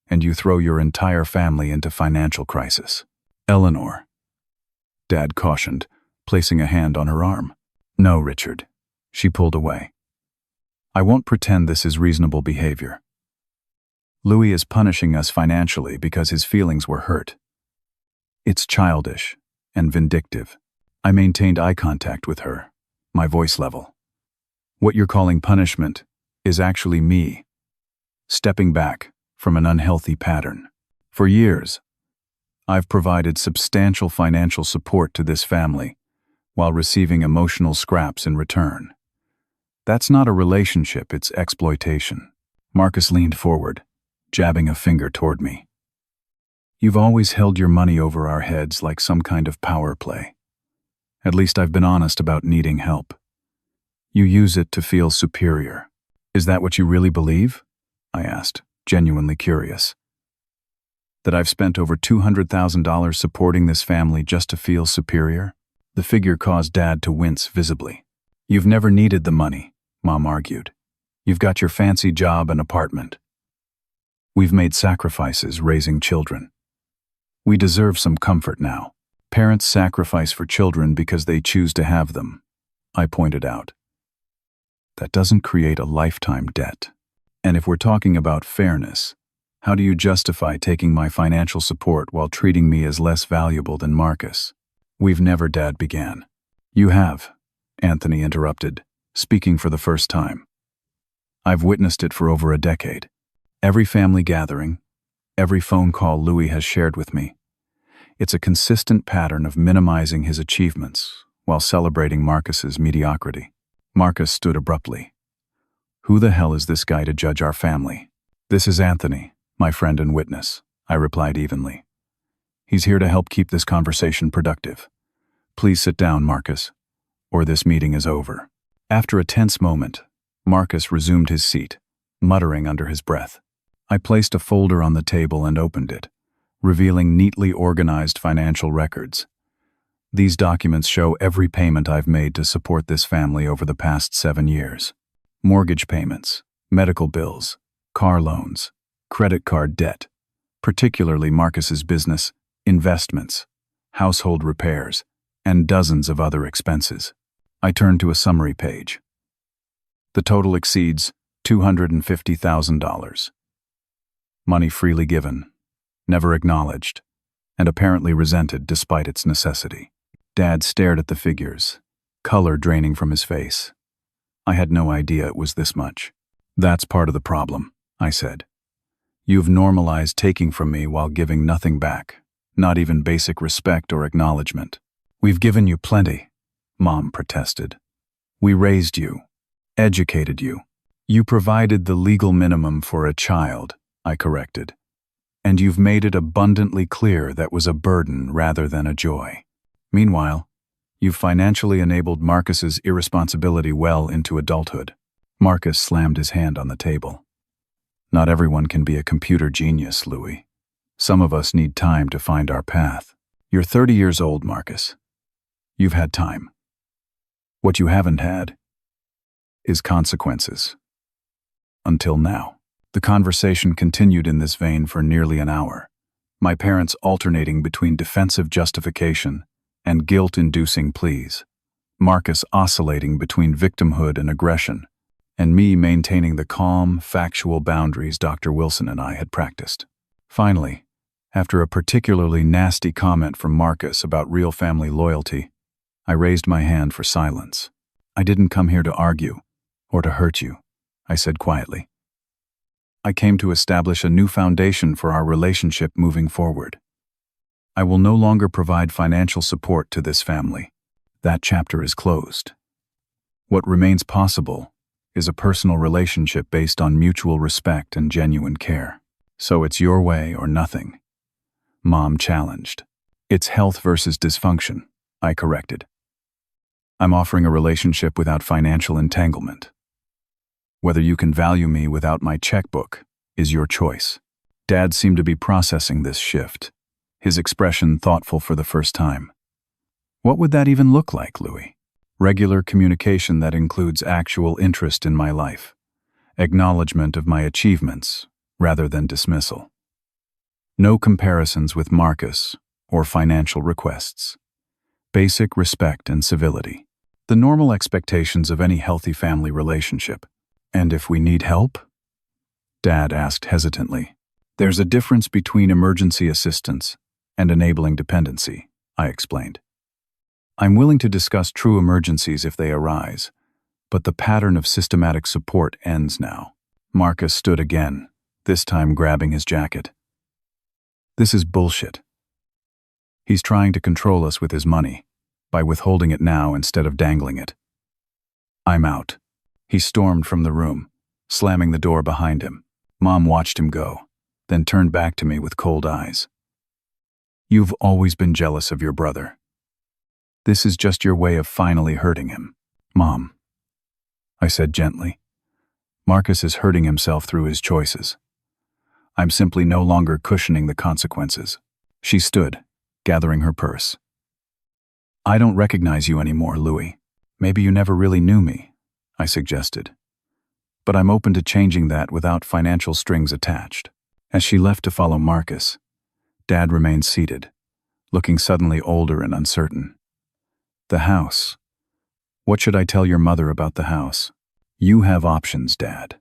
and you throw your entire family into financial crisis." "Eleanor," Dad cautioned, placing a hand on her arm. "No, Richard." She pulled away. "I won't pretend this is reasonable behavior. Louis is punishing us financially because his feelings were hurt. It's childish and vindictive." I maintained eye contact with her, my voice level. "What you're calling punishment is actually me stepping back from an unhealthy pattern. For years, I've provided substantial financial support to this family while receiving emotional scraps in return. That's not a relationship, it's exploitation." Marcus leaned forward, jabbing a finger toward me. "You've always held your money over our heads like some kind of power play. At least I've been honest about needing help. You use it to feel superior. Is that what you really believe?" I asked, genuinely curious. "That I've spent over $200,000 supporting this family just to feel superior?" The figure caused Dad to wince visibly. "You've never needed the money," Mom argued. "You've got your fancy job and apartment. We've made sacrifices raising children. We deserve some comfort now. Parents sacrifice for children because they choose to have them," I pointed out. "That doesn't create a lifetime debt. And if we're talking about fairness, how do you justify taking my financial support while treating me as less valuable than Marcus?" "We've never," Dad began. "You have," Anthony interrupted, speaking for the first time. "I've witnessed it for over a decade. Every family gathering, every phone call Louis has shared with me. It's a consistent pattern of minimizing his achievements while celebrating Marcus's mediocrity." Marcus stood abruptly. "Who the hell is this guy to judge our family?" "This is Anthony, my friend and witness," I replied evenly. "He's here to help keep this conversation productive. Please sit down, Marcus, or this meeting is over." After a tense moment, Marcus resumed his seat, muttering under his breath. I placed a folder on the table and opened it, revealing neatly organized financial records. These documents show every payment I've made to support this family over the past 7 years. Mortgage payments, medical bills, car loans, credit card debt, particularly Marcus's business, investments, household repairs, and dozens of other expenses. I turned to a summary page. The total exceeds $250,000. Money freely given, never acknowledged, and apparently resented despite its necessity. Dad stared at the figures, color draining from his face. I had no idea it was this much. "That's part of the problem," I said. "You've normalized taking from me while giving nothing back, not even basic respect or acknowledgement." "We've given you plenty," Mom protested. "We raised you, educated you. You provided the legal minimum for a child," I corrected. "And you've made it abundantly clear that was a burden rather than a joy. Meanwhile, you've financially enabled Marcus's irresponsibility well into adulthood." Marcus slammed his hand on the table. "Not everyone can be a computer genius, Louis. Some of us need time to find our path. You're 30 years old, Marcus. You've had time. What you haven't had is consequences. Until now." The conversation continued in this vein for nearly an hour, my parents alternating between defensive justification and guilt-inducing pleas. Marcus oscillating between victimhood and aggression, and me maintaining the calm, factual boundaries Dr. Wilson and I had practiced. Finally, after a particularly nasty comment from Marcus about real family loyalty, I raised my hand for silence. "I didn't come here to argue, or to hurt you," I said quietly. "I came to establish a new foundation for our relationship moving forward. I will no longer provide financial support to this family. That chapter is closed. What remains possible is a personal relationship based on mutual respect and genuine care. So it's your way or nothing," Mom challenged. "It's health versus dysfunction," I corrected. "I'm offering a relationship without financial entanglement. Whether you can value me without my checkbook is your choice." Dad seemed to be processing this shift, his expression thoughtful for the first time. "What would that even look like, Louis?" "Regular communication that includes actual interest in my life, acknowledgement of my achievements rather than dismissal. No comparisons with Marcus or financial requests. Basic respect and civility. The normal expectations of any healthy family relationship." "And if we need help?" Dad asked hesitantly. "There's a difference between emergency assistance and enabling dependency," I explained. "I'm willing to discuss true emergencies if they arise, but the pattern of systematic support ends now." Marcus stood again, this time grabbing his jacket. "This is bullshit. He's trying to control us with his money, by withholding it now instead of dangling it. I'm out." He stormed from the room, slamming the door behind him. Mom watched him go, then turned back to me with cold eyes. "You've always been jealous of your brother. This is just your way of finally hurting him." "Mom," I said gently, "Marcus is hurting himself through his choices. I'm simply no longer cushioning the consequences." She stood, gathering her purse. "I don't recognize you anymore, Louis. Maybe you never really knew me," I suggested. "But I'm open to changing that without financial strings attached." As she left to follow Marcus, Dad remained seated, looking suddenly older and uncertain. "The house. What should I tell your mother about the house?" "You have options, Dad.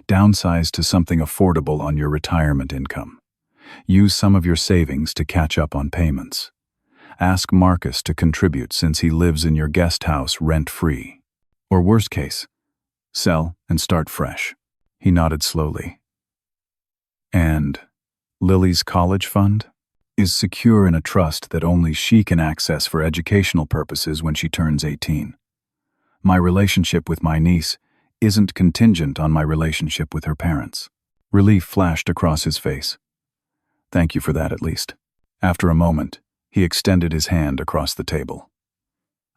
Downsize to something affordable on your retirement income. Use some of your savings to catch up on payments. Ask Marcus to contribute since he lives in your guest house rent-free. Or worst case, sell and start fresh." He nodded slowly. "And Lily's college fund is secure in a trust that only she can access for educational purposes when she turns 18. My relationship with my niece isn't contingent on my relationship with her parents." Relief flashed across his face. "Thank you for that, at least." After a moment, he extended his hand across the table.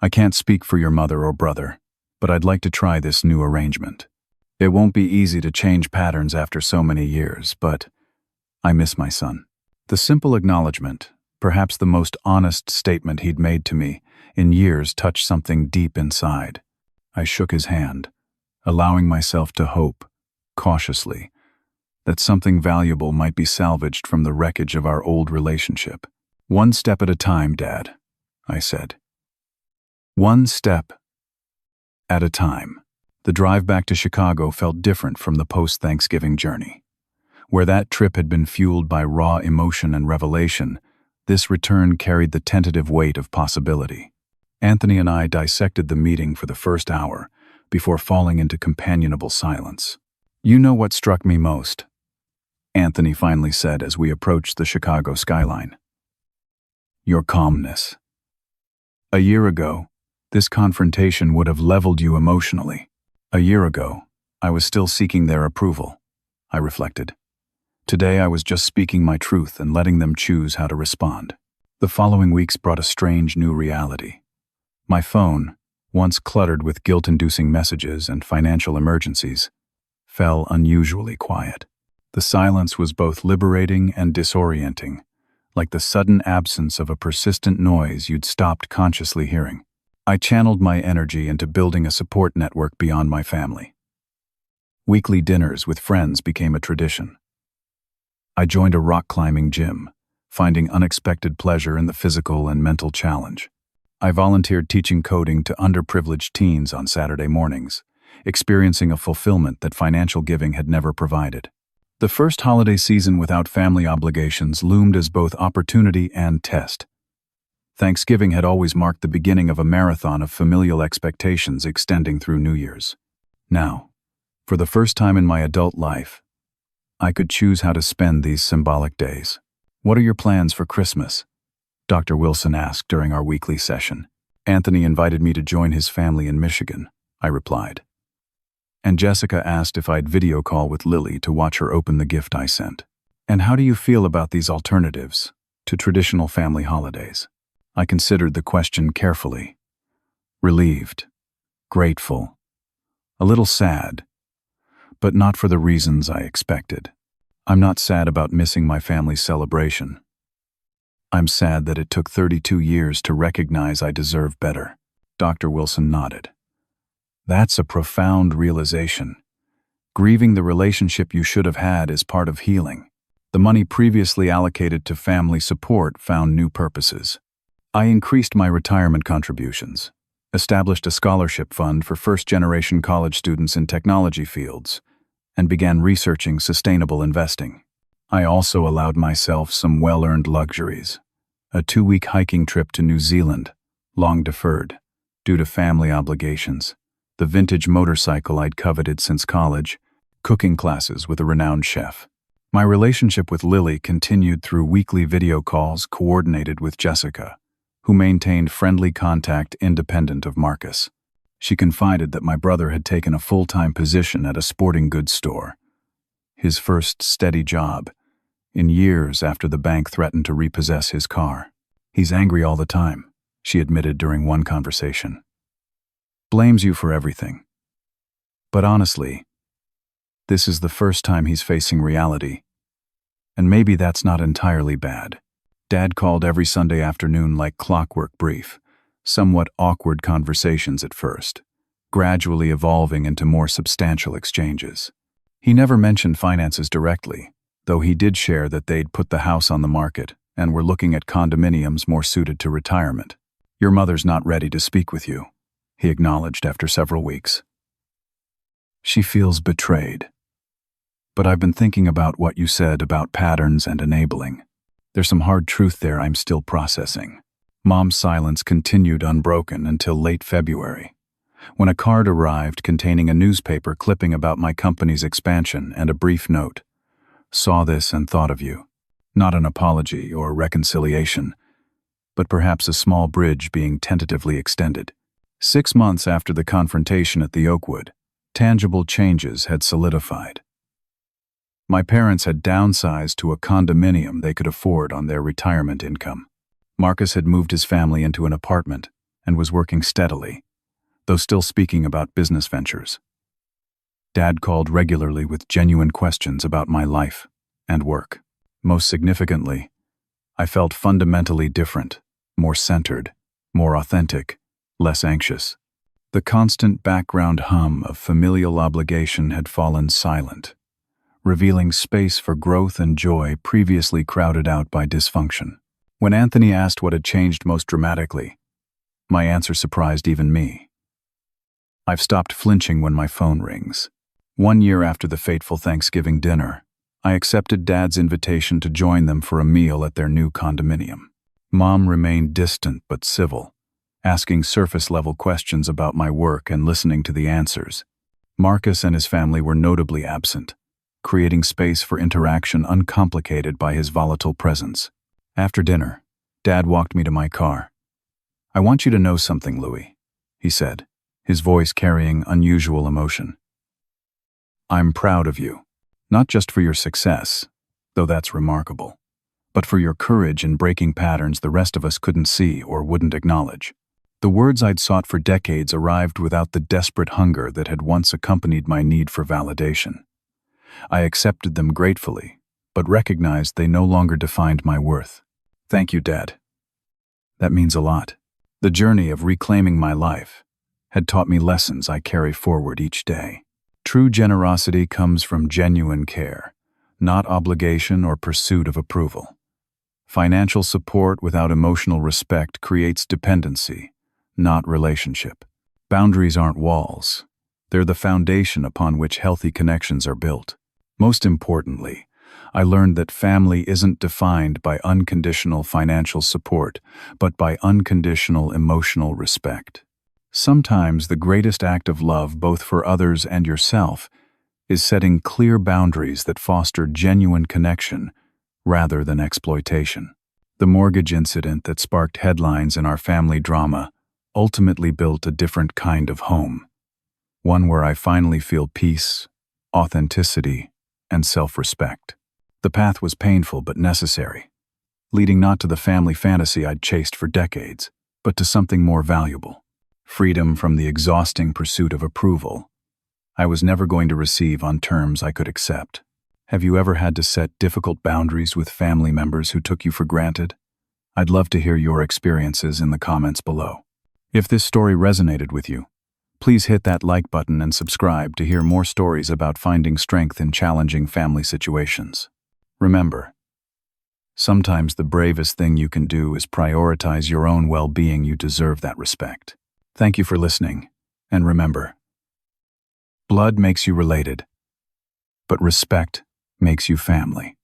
"I can't speak for your mother or brother, but I'd like to try this new arrangement. It won't be easy to change patterns after so many years, but I miss my son." The simple acknowledgement, perhaps the most honest statement he'd made to me in years, touched something deep inside. I shook his hand, allowing myself to hope, cautiously, that something valuable might be salvaged from the wreckage of our old relationship. "One step at a time, Dad," I said. "One step at a time." The drive back to Chicago felt different from the post-Thanksgiving journey. Where that trip had been fueled by raw emotion and revelation, this return carried the tentative weight of possibility. Anthony and I dissected the meeting for the first hour before falling into companionable silence. "You know what struck me most?" Anthony finally said as we approached the Chicago skyline. "Your calmness. A year ago, this confrontation would have leveled you emotionally. A year ago, I was still seeking their approval," I reflected. "Today I was just speaking my truth and letting them choose how to respond." The following weeks brought a strange new reality. My phone, once cluttered with guilt-inducing messages and financial emergencies, fell unusually quiet. The silence was both liberating and disorienting, like the sudden absence of a persistent noise you'd stopped consciously hearing. I channeled my energy into building a support network beyond my family. Weekly dinners with friends became a tradition. I joined a rock climbing gym, finding unexpected pleasure in the physical and mental challenge. I volunteered teaching coding to underprivileged teens on Saturday mornings, experiencing a fulfillment that financial giving had never provided. The first holiday season without family obligations loomed as both opportunity and test. Thanksgiving had always marked the beginning of a marathon of familial expectations extending through New Year's. Now, for the first time in my adult life, I could choose how to spend these symbolic days. "What are your plans for Christmas?" Dr. Wilson asked during our weekly session. "Anthony invited me to join his family in Michigan," I replied. And Jessica asked if I'd video call with Lily to watch her open the gift I sent. "And how do you feel about these alternatives to traditional family holidays?" I considered the question carefully. Relieved, grateful, a little sad, but not for the reasons I expected. I'm not sad about missing my family's celebration. I'm sad that it took 32 years to recognize I deserve better. Dr. Wilson nodded. "That's a profound realization. Grieving the relationship you should have had is part of healing. The money previously allocated to family support found new purposes. I increased my retirement contributions, established a scholarship fund for first-generation college students in technology fields, and began researching sustainable investing. I also allowed myself some well-earned luxuries. A 2-week hiking trip to New Zealand, long deferred, due to family obligations, the vintage motorcycle I'd coveted since college, cooking classes with a renowned chef. My relationship with Lily continued through weekly video calls coordinated with Jessica, who maintained friendly contact independent of Marcus. She confided that my brother had taken a full-time position at a sporting goods store, his first steady job, in years after the bank threatened to repossess his car. "He's angry all the time," she admitted during one conversation. "Blames you for everything. But honestly, this is the first time he's facing reality. And maybe that's not entirely bad." Dad called every Sunday afternoon like clockwork brief, somewhat awkward conversations at first, gradually evolving into more substantial exchanges. He never mentioned finances directly, though he did share that they'd put the house on the market and were looking at condominiums more suited to retirement. "Your mother's not ready to speak with you," he acknowledged after several weeks. "She feels betrayed. But I've been thinking about what you said about patterns and enabling. There's some hard truth there I'm still processing." Mom's silence continued unbroken until late February, when a card arrived containing a newspaper clipping about my company's expansion and a brief note. "Saw this and thought of you." Not an apology or reconciliation, but perhaps a small bridge being tentatively extended. 6 months after the confrontation at the Oakwood, tangible changes had solidified. My parents had downsized to a condominium they could afford on their retirement income. Marcus had moved his family into an apartment and was working steadily, though still speaking about business ventures. Dad called regularly with genuine questions about my life and work. Most significantly, I felt fundamentally different, more centered, more authentic, less anxious. The constant background hum of familial obligation had fallen silent, revealing space for growth and joy previously crowded out by dysfunction. When Anthony asked what had changed most dramatically, my answer surprised even me. I've stopped flinching when my phone rings. 1 year after the fateful Thanksgiving dinner, I accepted Dad's invitation to join them for a meal at their new condominium. Mom remained distant but civil, asking surface-level questions about my work and listening to the answers. Marcus and his family were notably absent, creating space for interaction uncomplicated by his volatile presence. After dinner, Dad walked me to my car. "I want you to know something, Louis," he said, his voice carrying unusual emotion. "I'm proud of you, not just for your success, though that's remarkable, but for your courage in breaking patterns the rest of us couldn't see or wouldn't acknowledge." The words I'd sought for decades arrived without the desperate hunger that had once accompanied my need for validation. I accepted them gratefully, but recognized they no longer defined my worth. "Thank you, Dad. That means a lot." The journey of reclaiming my life had taught me lessons I carry forward each day. True generosity comes from genuine care, not obligation or pursuit of approval. Financial support without emotional respect creates dependency, not relationship. Boundaries aren't walls. They're the foundation upon which healthy connections are built. Most importantly, I learned that family isn't defined by unconditional financial support, but by unconditional emotional respect. Sometimes the greatest act of love, both for others and yourself, is setting clear boundaries that foster genuine connection rather than exploitation. The mortgage incident that sparked headlines in our family drama ultimately built a different kind of home, one where I finally feel peace, authenticity, and self-respect. The path was painful but necessary, leading not to the family fantasy I'd chased for decades, but to something more valuable: freedom from the exhausting pursuit of approval I was never going to receive on terms I could accept. Have you ever had to set difficult boundaries with family members who took you for granted? I'd love to hear your experiences in the comments below. If this story resonated with you, please hit that like button and subscribe to hear more stories about finding strength in challenging family situations. Remember, sometimes the bravest thing you can do is prioritize your own well-being. You deserve that respect. Thank you for listening, and remember, blood makes you related, but respect makes you family.